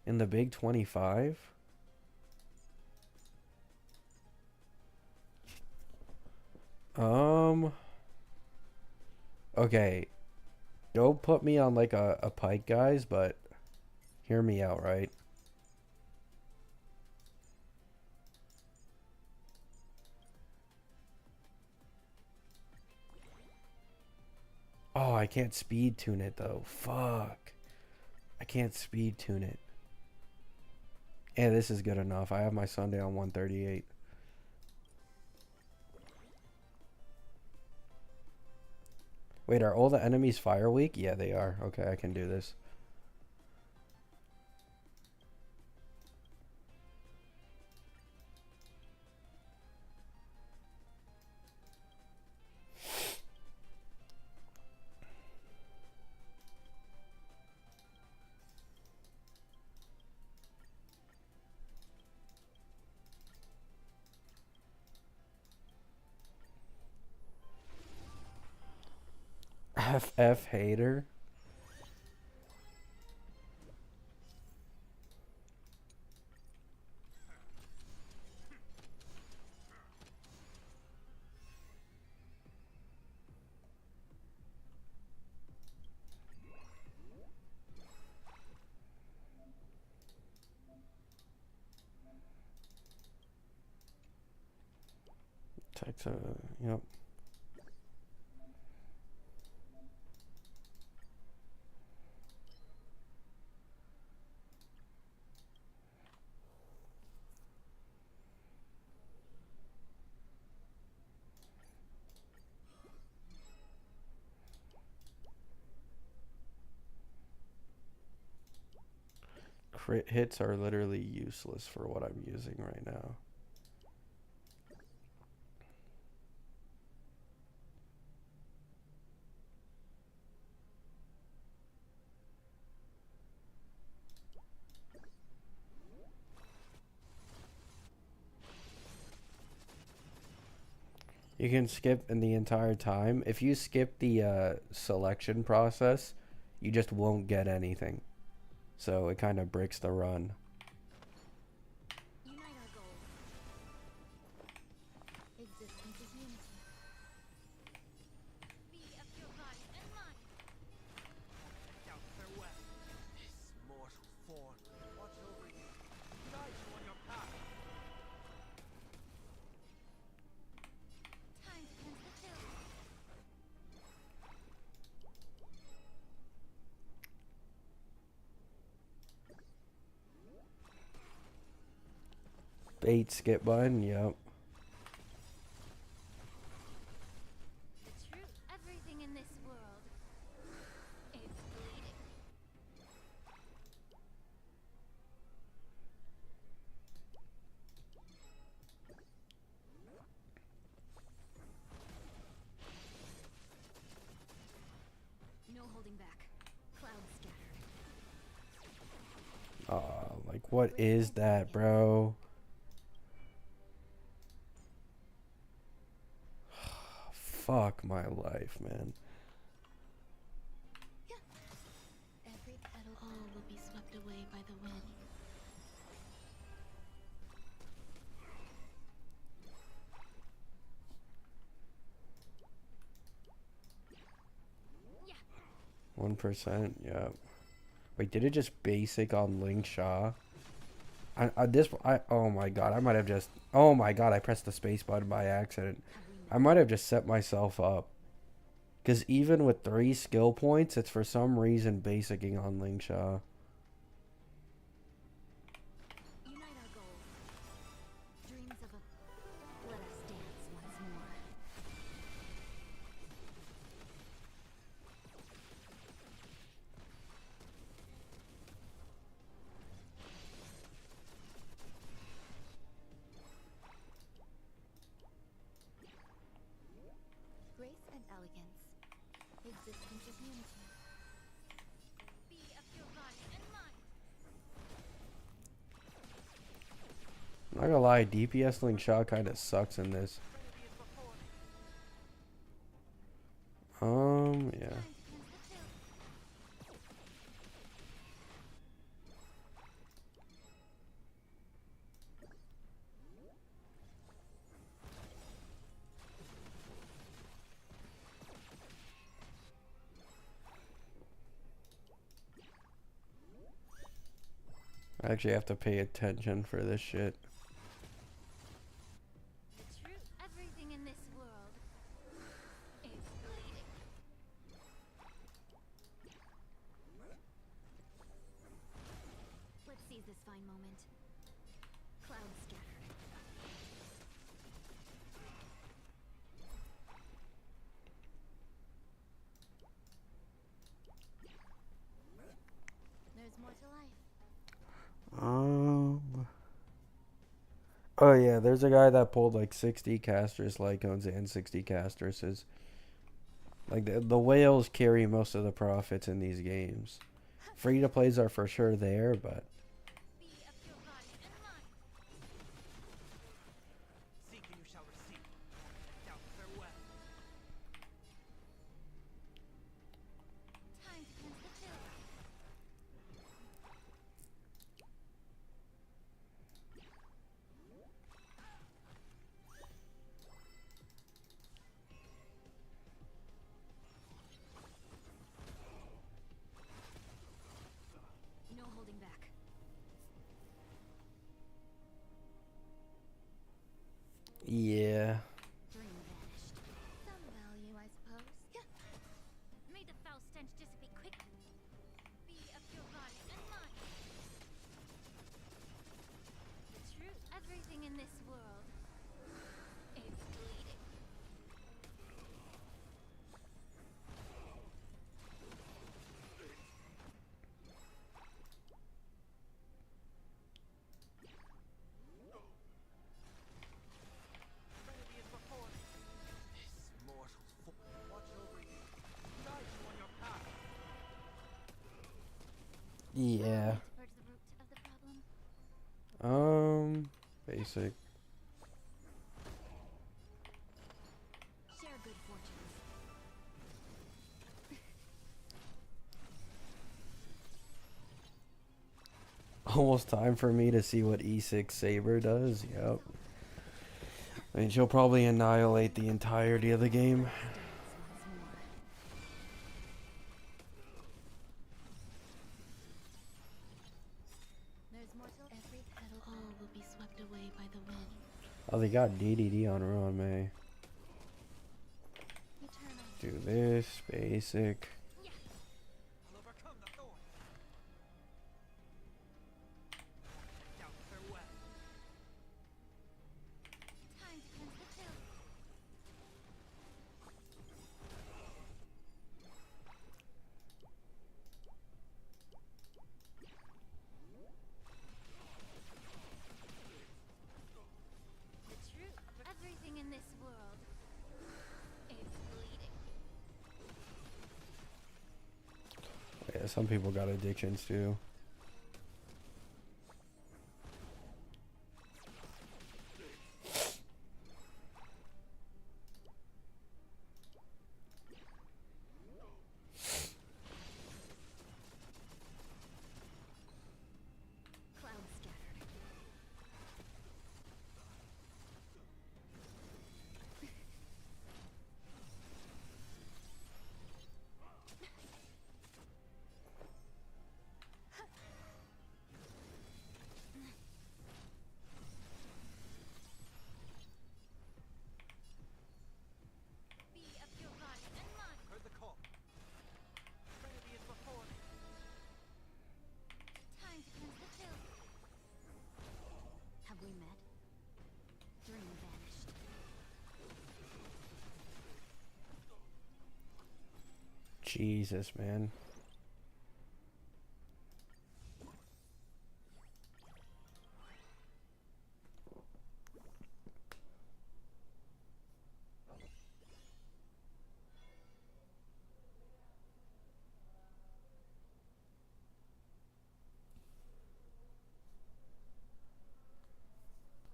In the big 25? Okay. Don't put me on like a pike, guys, but hear me out, right? Oh, I can't speed tune it though. Fuck. I can't speed tune it. Yeah, this is good enough. I have my Sunday on 138. Wait, are all the enemies fire weak? Yeah, they are. Okay, I can do this. FF hater. Text, yep. Crit hits are literally useless for what I'm using right now. You can skip in the entire time. If you skip the selection process, you just won't get anything. So it kind of breaks the run. Unite our goals. Existence is unity. Be of your body and mind. Out farewell. This mortal form will watch over you, guide you on your path. Time to cleanse the field. Bait skip button, yep. The truth. Everything in this world is bleeding. No holding back. Clouds scattered. Like what is that, bro? Fuck my life, man. Every petal, all will be swept away by the wind. Yeah. 1%, yep. Wait, did it just basic on Ling Sha? Oh my god, I might have just, oh my god, I pressed the space button by accident. I might have just set myself up. Because even with 3 skill points, it's for some reason basicing on Ling Sha. Unite our goals. Dreams of a... Let us dance once more. elegance. Existence is unity. Be of your body and mind. I'm not gonna lie, DPS Link Shot kind of sucks in this. Trinity is before me. Yeah. Time to cleanse the chill. I actually have to pay attention for this shit. The truth. Everything in this world is bleeding. Let's seize this fine moment. Clouds scattered. There's more to life. Oh yeah, there's a guy that pulled like 60 casters, Lycons, and 60 castresses. Like the whales carry most of the profits in these games. Free to plays are for sure there, but Be of your body and mind. Seek and you shall receive. Doubt farewell. Time to cleanse the chill. No holding back. yeah. Dream vanished. Some value, I suppose. May the foul stench dissipate quickly. Be of your body and mind. The truth. Everything in this world is bleeding. Trinity is before me. This mortal watch over you. Guide you on your path. Yeah. To purge the root of the problem. Basic. Share good fortunes. Almost time for me to see what E6 Saber does. Yep. I mean, she'll probably annihilate the entirety of the game. Dance once more. There's more to Every petal all will be swept away by the wind. Oh, they got DDD on Ron May. eternal. Do this. Basic. I'll overcome the thorn. Doubt farewell. Time to cleanse the chill. The truth. Everything in this world is bleeding. Yeah, some people got addictions too. Clouds scattered. Be of your body and mind. Heard the call. Trinity is before me. Time to cleanse the chill. Have we met? Dream vanished. Jesus, man.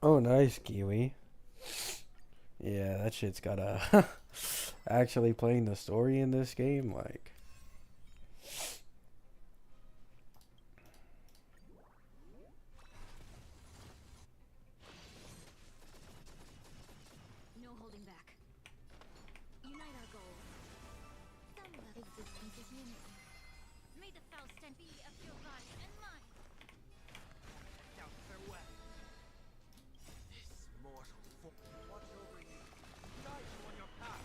Oh, nice, Kiwi. Yeah, that shit's got a actually playing the story in this game, like. No holding back. Unite our goals. Some level existence is unity. May the foul stench be of your body and mind. Now farewell. This mortal watch over you, guide you on your path.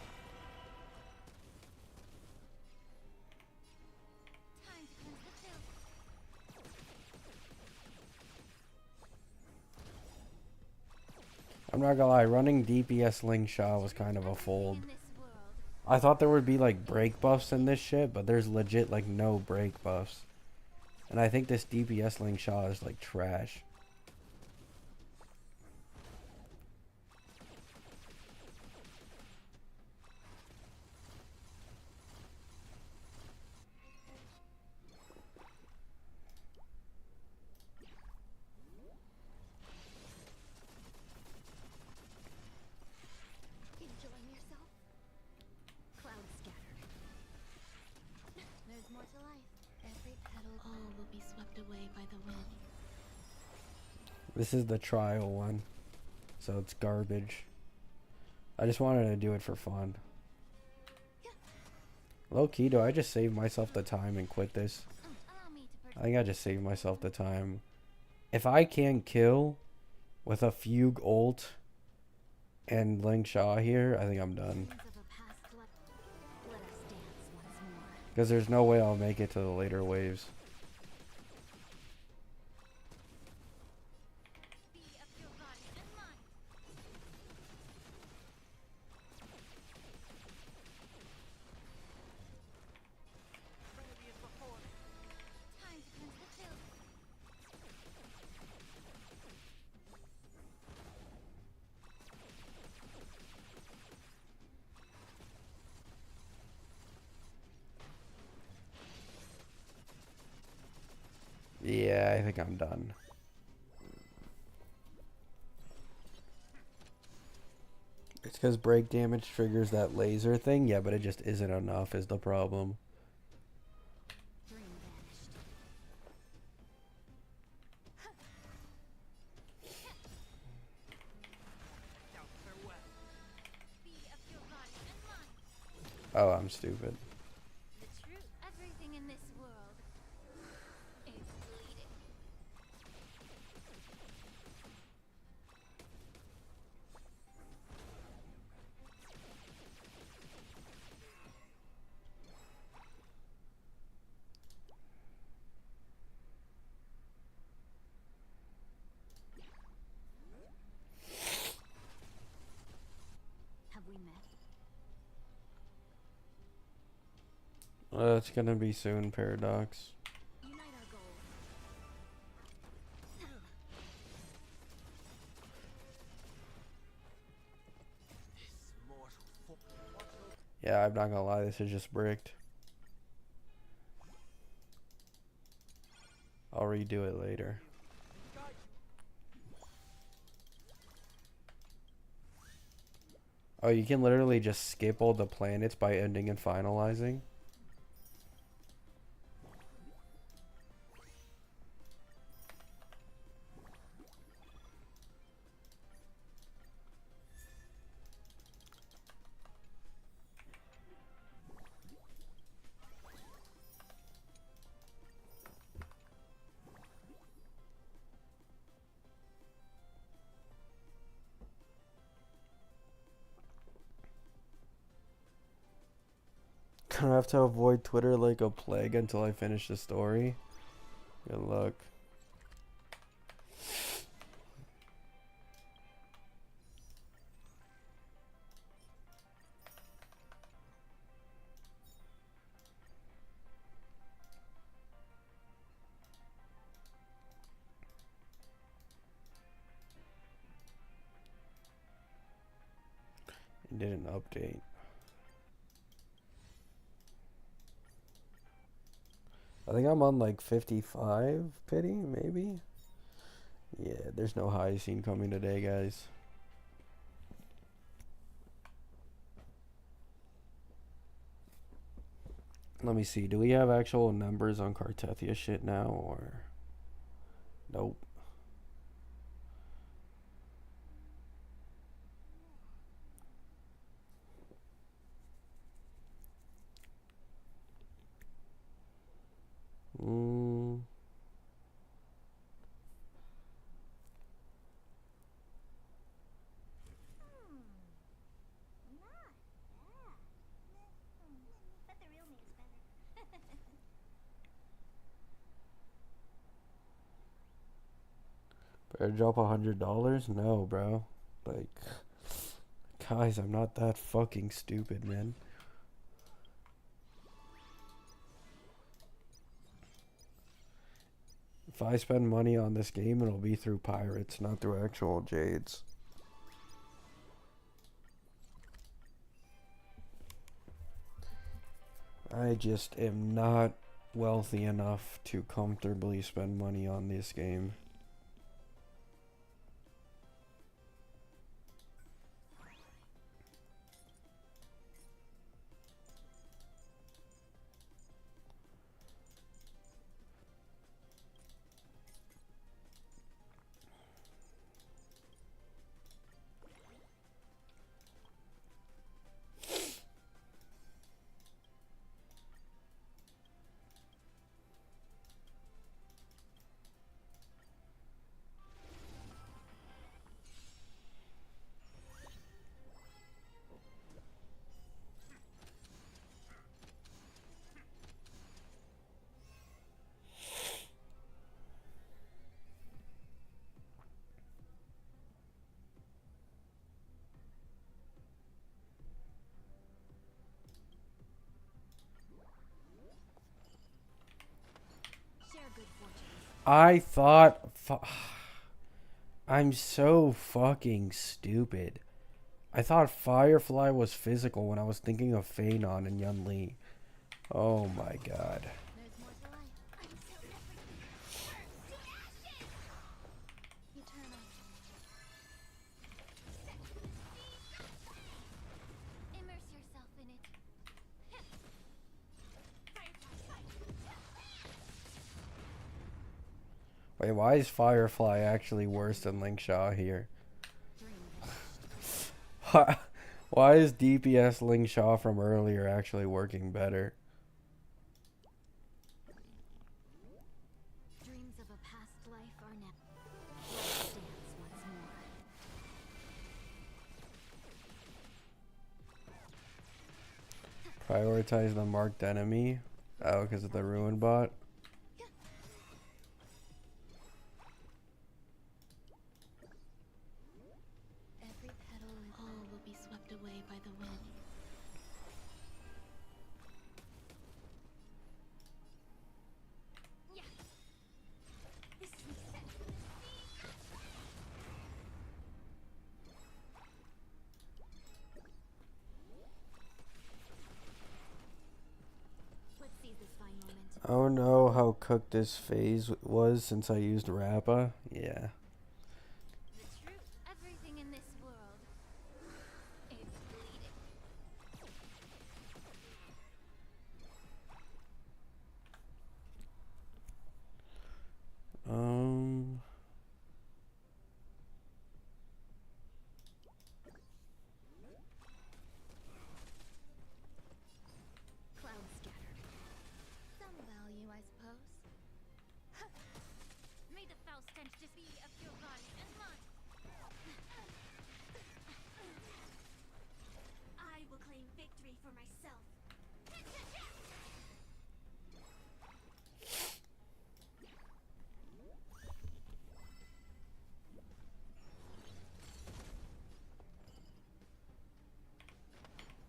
Time to cleanse the filth. I'm not gonna lie, running DPS Ling Sha was kind of a fold. In this world, I thought there would be like break buffs in this shit, but there's legit like no break buffs. And I think this DPS Ling Sha is like trash. enjoying yourself? Clouds scattered. There's more to life. Every petal. All will be swept away by the wind. This is the trial one, so it's garbage. I just wanted to do it for fun. Low key, do I just save myself the time and quit this? Allow me to I think I just saved myself the time. If I can kill with a Fugue ult and Ling Sha here, I think I'm done. of a past life. Let us dance once more. Because there's no way I'll make it to the later waves. Be of your body and mind. Remedy is before me. Time to cleanse the filth. Yeah, I think I'm done. It's because break damage triggers that laser thing. Yeah, but it just isn't enough is the problem. Dream vanished. Now farewell. Be of your body and mind. Oh, I'm stupid. The truth. Everything in this world is bleeding. Have we met? It's gonna be soon, Paradox. Unite our goals. This mortal watch over Yeah, I'm not gonna lie, this is just bricked. I'll redo it later. guide Oh, you can literally just skip all the planets by ending and finalizing? Gonna have to avoid Twitter like a plague until I finish the story. Good luck. It didn't update. I think I'm on like 55 pity, maybe. Yeah, there's no high scene coming today, guys. Let me see. Do we have actual numbers on Cartethia shit now, or nope? Mm. Not bad. But the real me is better. Better drop $100? No, bro. Like, guys, I'm not that fucking stupid, man. If I spend money on this game, it'll be through pirates, not through actual jades. I just am not wealthy enough to comfortably spend money on this game. Share good fortunes. I thought... I'm so fucking stupid. I thought Firefly was physical when I was thinking of Phanon and Yun Li. Oh my god. There's more to life. I'm so never Eternal. Immerse yourself in it. Wait, why is Firefly actually worse than Link Shaw here? Dream. Why is DPS Link Shaw from earlier actually working better? Dreams of a past life are never. Let's dance once more. Prioritize the marked enemy. Oh, because of the ruin bot. Every petal and all will be swept away by the wind. Yeah. This is set. Let's seize this fine moment. I don't know how cooked this phase was since I used Rappa. Yeah. The truth. Everything in this world is bleeding. Um. Clouds scattered. Some value, I suppose. May the foul stench just be of your body and mine. I will claim victory for myself.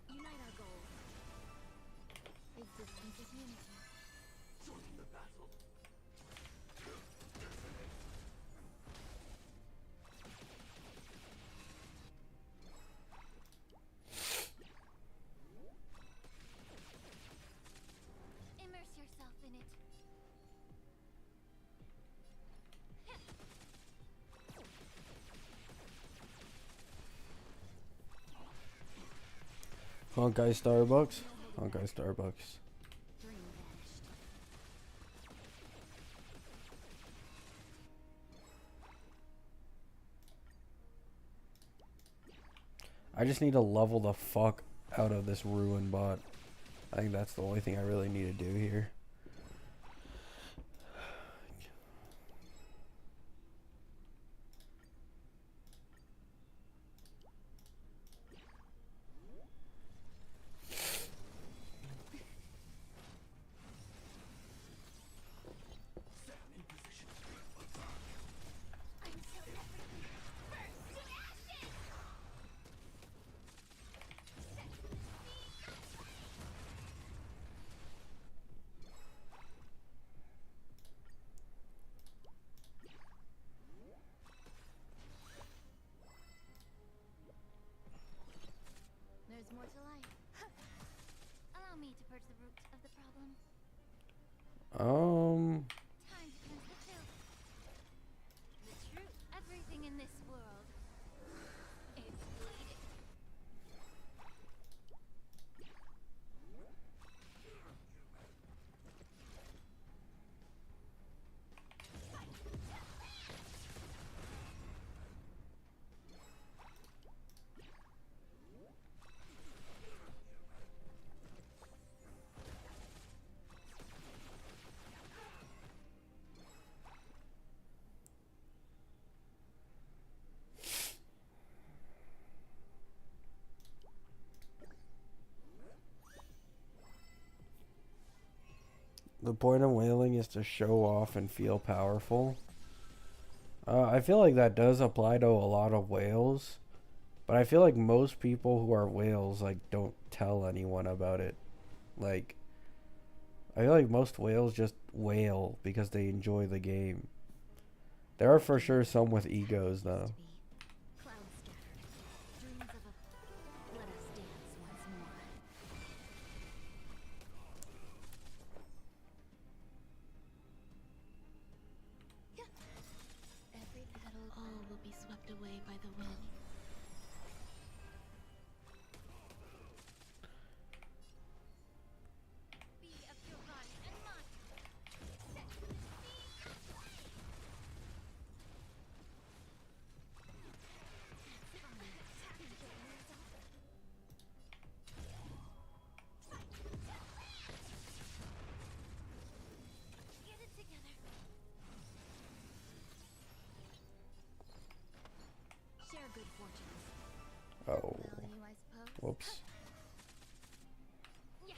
Unite our goals. Existence is unity. Immerse yourself in it. Honkai Starbucks. Honkai Starbucks. Dream vanished. I just need to level the fuck out of this ruin bot. I think that's the only thing I really need to do here. I'm so everything. Burst to ashes! There's more to life. Allow me to purge the root of the problem. Time to cleanse the filth. The truth, everything in this world is bleeding. The point of whaling is to show off and feel powerful. I feel like that does apply to a lot of whales, but I feel like most people who are whales like don't tell anyone about it. Like, I feel like most whales just whale because they enjoy the game. There are for sure some with egos though. Clouds scattered. Dreams of a. Let us dance once more. Every petal, all will be swept away by the wind. Be of your body and mind. Set the sea aflame. Get it together. Share good fortunes. Oh, Value, I suppose. whoops. Yeah.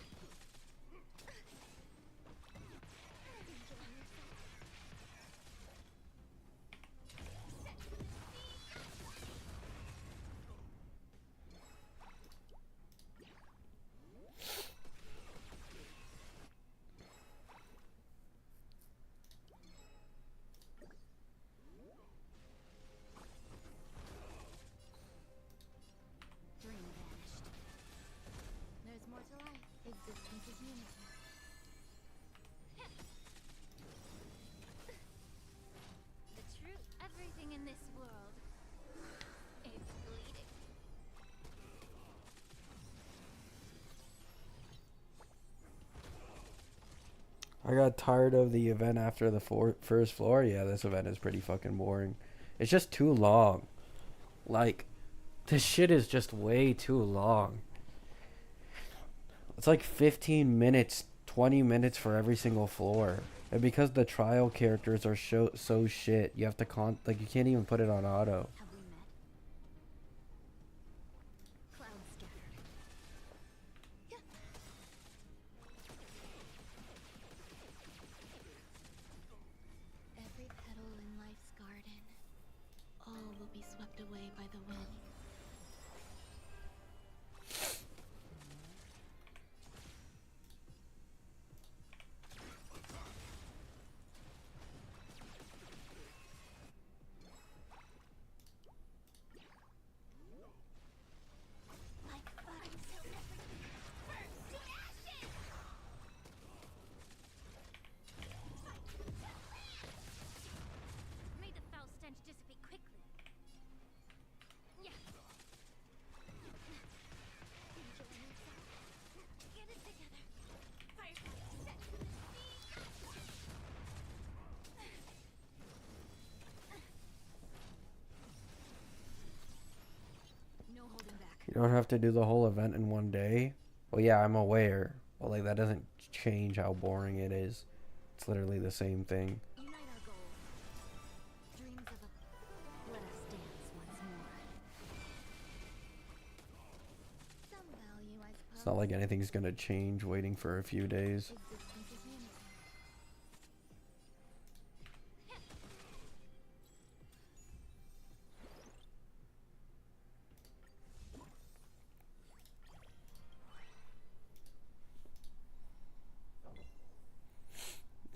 Dream vanished. There's more to life. Existence is unity. The truth, everything in this world is bleeding. I got tired of the event after the first floor. Yeah, this event is pretty fucking boring. It's just too long. Like, this shit is just way too long. It's like 15 minutes, 20 minutes for every single floor. And because the trial characters are so shit, you have to like you can't even put it on auto. Have we met? Clouds scattered. Every petal in life's garden, all will be swept away by the wind. You don't have to do the whole event in one day. Well, yeah, I'm aware. But, like, that doesn't change how boring it is. It's literally the same thing. Unite our goals. Dreams of a... Let us dance once more. Some value, I suppose. It's not like anything's gonna change waiting for a few days. Existence is meaningful.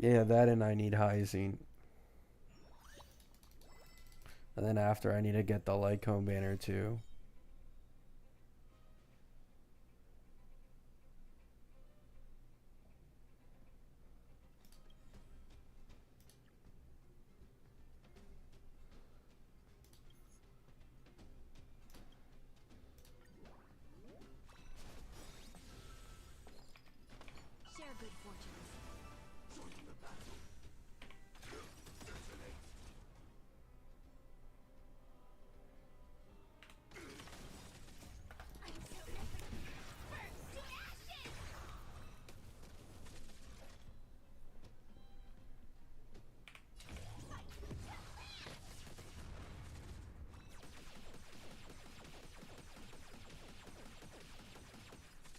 Yeah, that and I need Hyacinth. And then after, I need to get the Lycone banner too. Share good fortunes. I'm so burnt to ashes!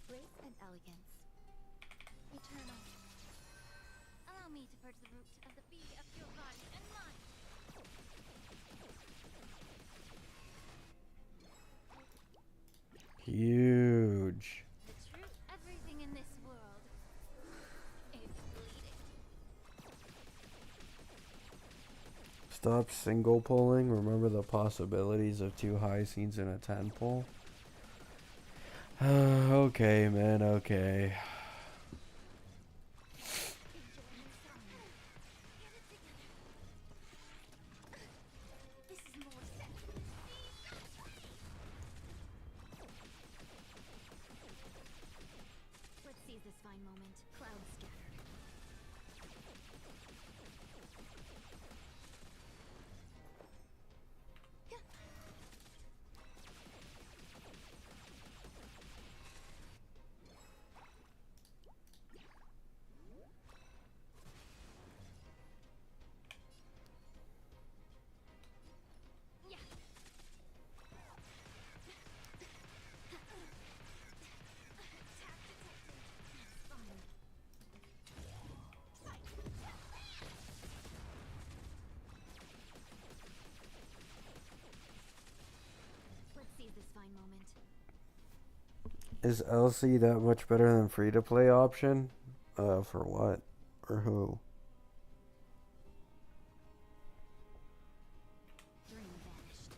Grace and elegance. Eternal. Allow me to purge the root of the bee of your body and mind. Huge. The truth. Everything in this world is bleeding. Stop single pulling. Remember the possibilities of 2 Hyacinths in a 10 pull. Okay, man, okay. Enjoy insomnia. Get it together. This is more set. Let's seize this fine moment. Clouds scattered. Yeah. Attack detected. Fine. Let's seize this fine moment. Is LC that much better than free to play option? For what? Or who? Dream vanished.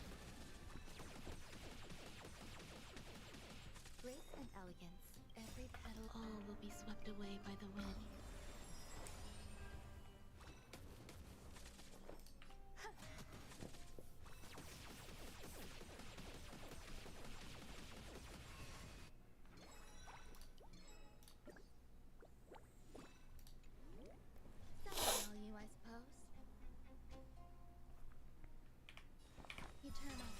Grace and elegance. Every petal, all will be swept away by the wind. Some value, I suppose. Eternal.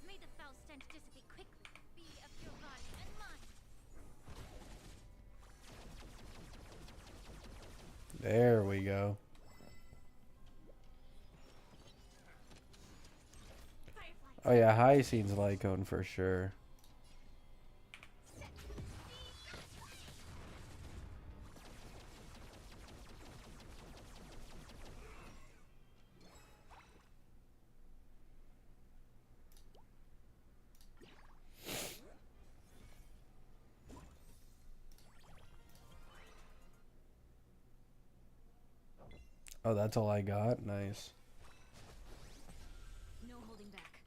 May the foul stench dissipate quickly. Be of your body and mind. There we go. Firefly. Oh yeah, Hyacinth's Lycone for sure. Oh, that's all I got? Nice. No holding back.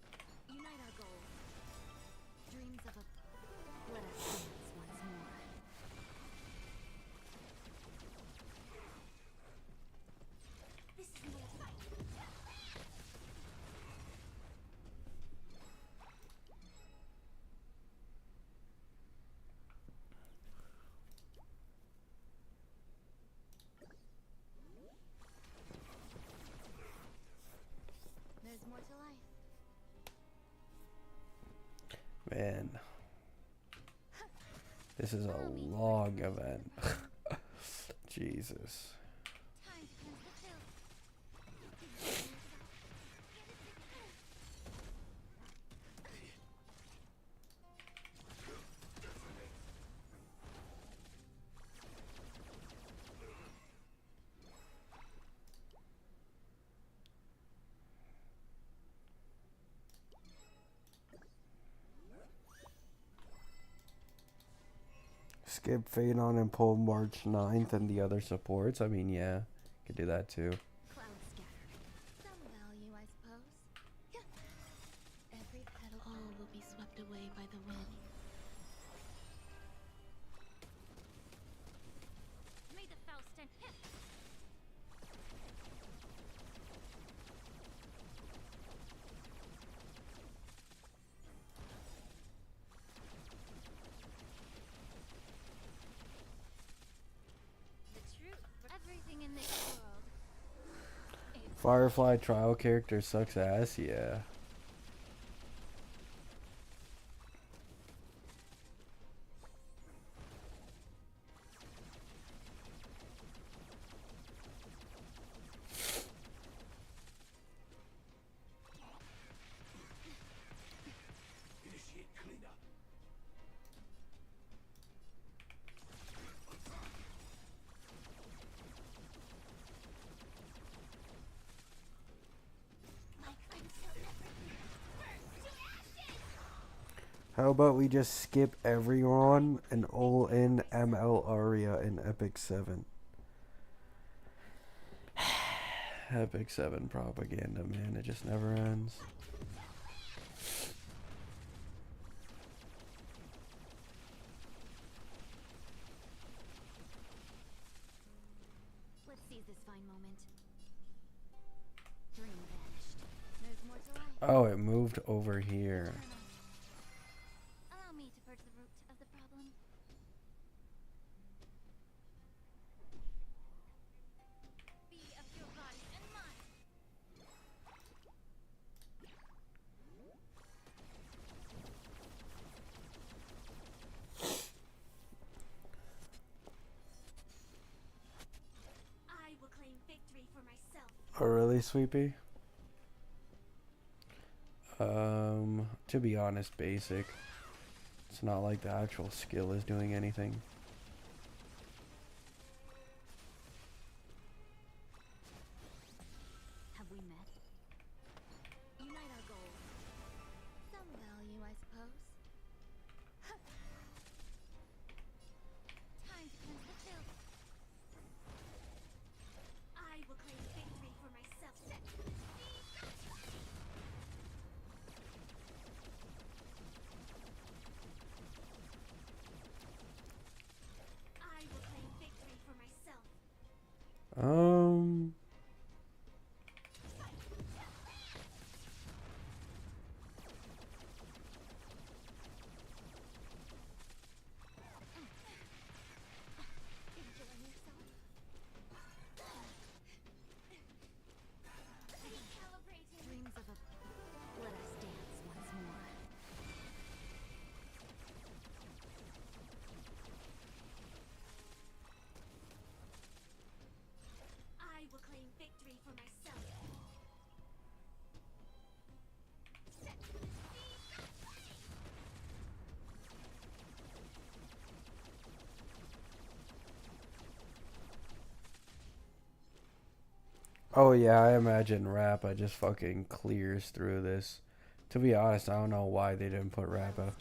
Unite our goals. Dreams of a... Let us dance once more. This is more fight. This is a long event. Jesus. Time to cleanse the filth. Give it to yourself. Get it together. Skip Fade on and pull March 9th and the other supports. I mean, yeah, could do that too. Cloud scatter. Some value, I suppose. Every petal, all will be swept away by the wind. May the Faust and the truth for everything in this world. Firefly trial character sucks ass, yeah. Initiate cleanup. Like until everything burns to ashes. How about we just skip everyone and all in ML Aria in Epic 7? Epic 7 propaganda, man. It just never ends. Let's seize this fine moment. Dream vanished. There's more to life. Oh, it moved over here. Allow me to purge the root of the problem. Be of your body and mind. I will claim victory for myself. Oh, really, Sweepy? To be honest, basic. It's not like the actual skill is doing anything. Have we met? Unite our goals. Some value, I suppose. Time to cleanse the filth. I will claim victory for myself. I will claim victory for myself. Enjoying yourself? Calibrating. Dreams of a... Let us dance once more. I will claim victory for myself. Oh yeah, I imagine Rappa just fucking clears through this. To be honest, I don't know why they didn't put Rappa.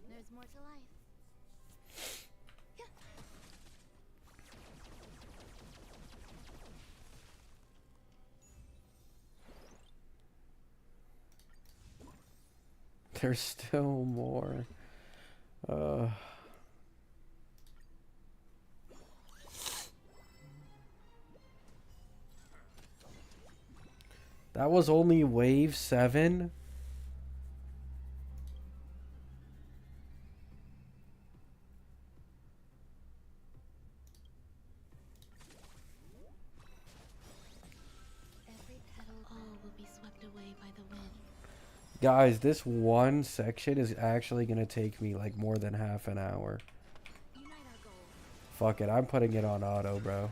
There's more to life. There's still more. That was only wave 7? by the wind. Guys, this one section is actually gonna take me like more than half an hour. Unite our goals. Fuck it, I'm putting it on auto, bro.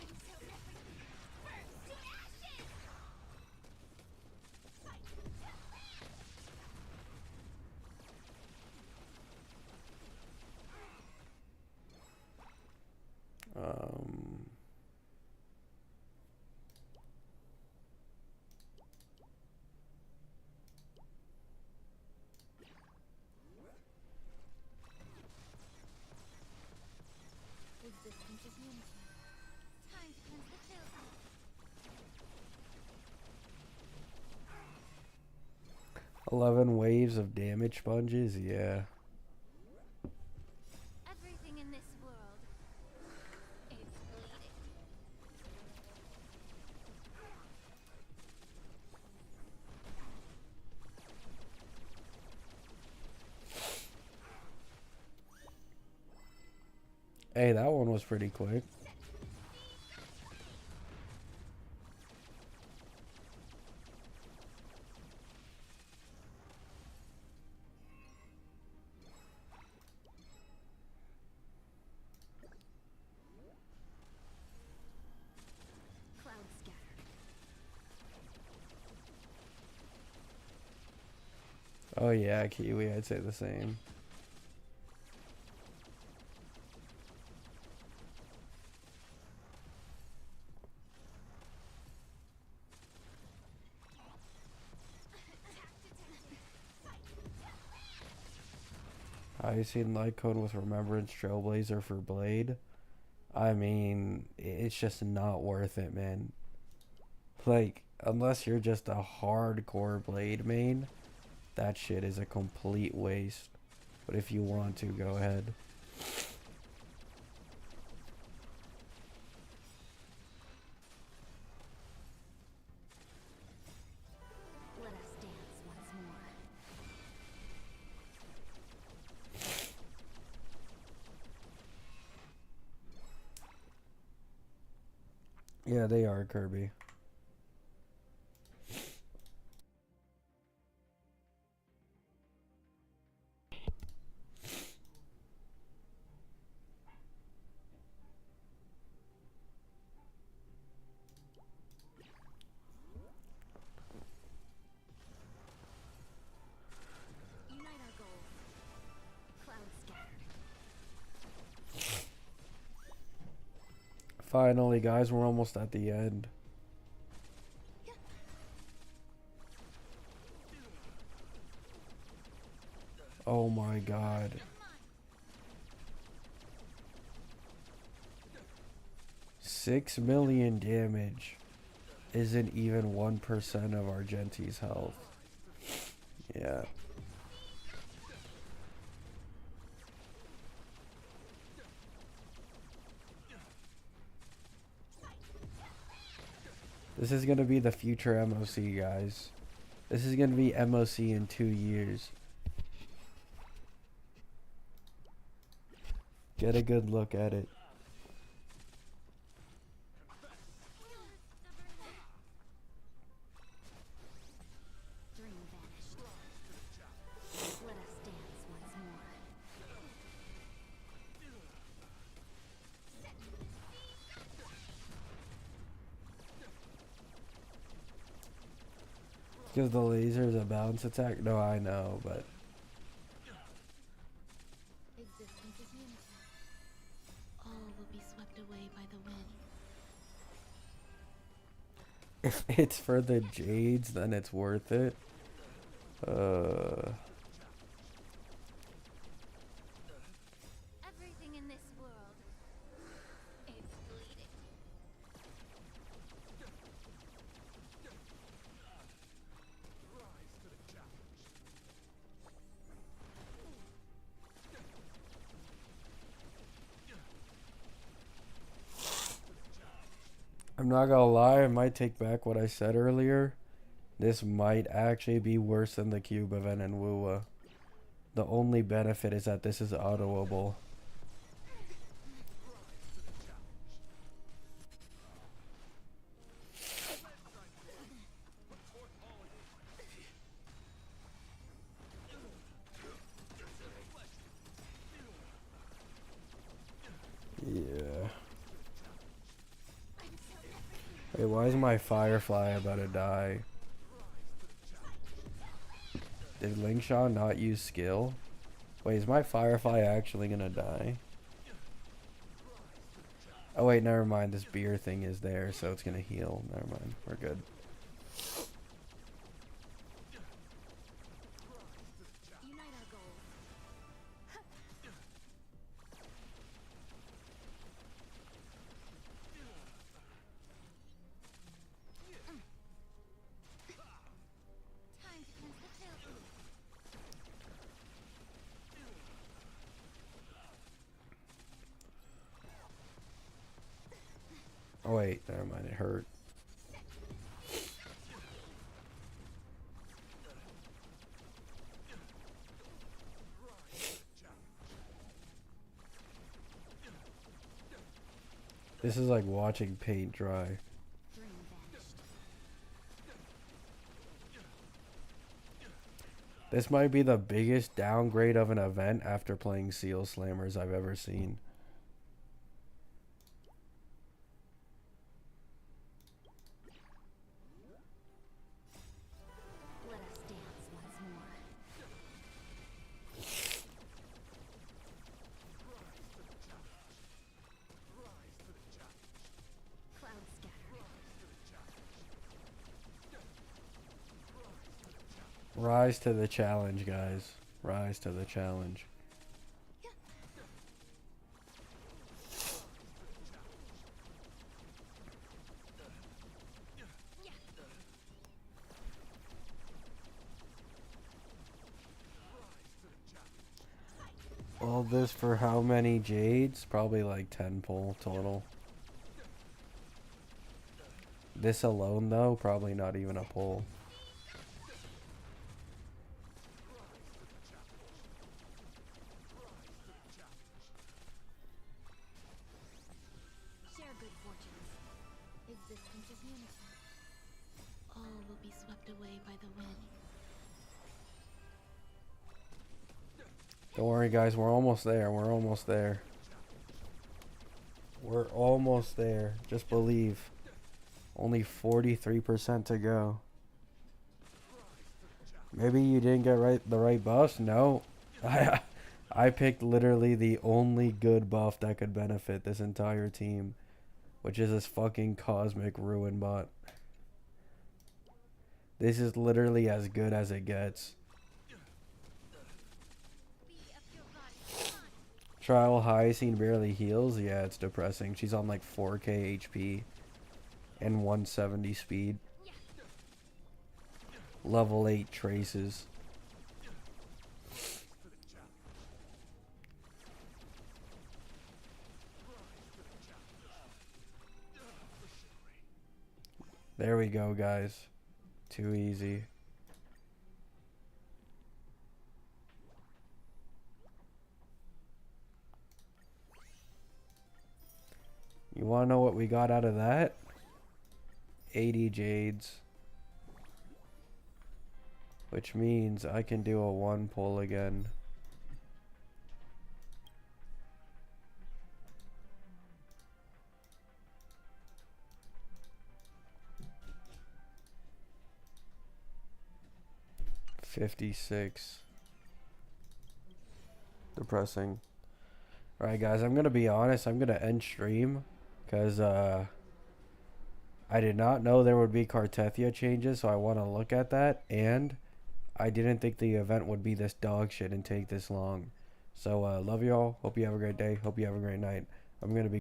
Until everything burns to ashes. Fight to live. Um, 'Existence is unity. Time to cleanse the filth. 11 waves of damage sponges, yeah. Everything in this world is bleeding. Hey, that one was pretty quick. Clouds scattered. Oh yeah, Kiwi, I'd say the same. I seen light code with Remembrance Trailblazer for Blade. I mean, it's just not worth it, man. Like, unless you're just a hardcore Blade main, that shit is a complete waste. But if you want to, go ahead. Let us dance once more. Yeah, they are, Kirby. Unite our goals. Clouds scattered. Finally, guys, we're almost at the end. Oh my god. 6 million damage isn't even 1% of Argenti's health. Yeah. This is gonna be the future MOC, guys. This is gonna be MOC in 2 years. Get a good look at it. Dream vanished. Let us dance once more. Give the lasers a bounce attack? No, I know, but Existence is unity. All will be swept away by the wind. if it's for the Jades, then it's worth it. Everything in this world is bleeding. I'm not gonna lie, I might take back what I said earlier. This might actually be worse than the Cube event in Wua. The only benefit is that this is autoable. Wait, why is my Firefly about to die? Did Lingshaw not use skill? Wait, is my Firefly actually gonna die? Oh wait, never mind. This beer thing is there, so it's gonna heal. Never mind. We're good. Unite our goals. Time to cleanse the filth. Oh wait, never mind. It hurt. This is like watching paint dry. Dream vanished. This might be the biggest downgrade of an event after playing Seal Slammers I've ever seen. Let us dance once more. Cloud scatter. Rise to the challenge, guys. Rise to the challenge. All this for how many jades? Probably like 10 pull total. This alone though, probably not even a pull. Share good fortunes. Existence is unison. All will be swept away by the wind. Don't worry guys, we're almost there. We're almost there. We're almost there. Just believe. Only 43% to go. Maybe you didn't get the right buffs? No. I picked literally the only good buff that could benefit this entire team, which is this fucking Cosmic Ruin bot. This is literally as good as it gets. Be of your body. Come on. Trial Hyacine barely heals. Yeah, it's depressing. She's on like 4k HP and 170 speed. Level 8 traces. There we go, guys. Too easy. You want to know what we got out of that? 80 jades. Which means I can do a 1 pull again. $56. Depressing. Alright guys, I'm gonna be honest, I'm gonna end stream. Because I did not know there would be Cartethia changes, so I want to look at that. And I didn't think the event would be this dog shit and take this long. So love y'all. Hope you have a great day. Hope you have a great night. I'm gonna be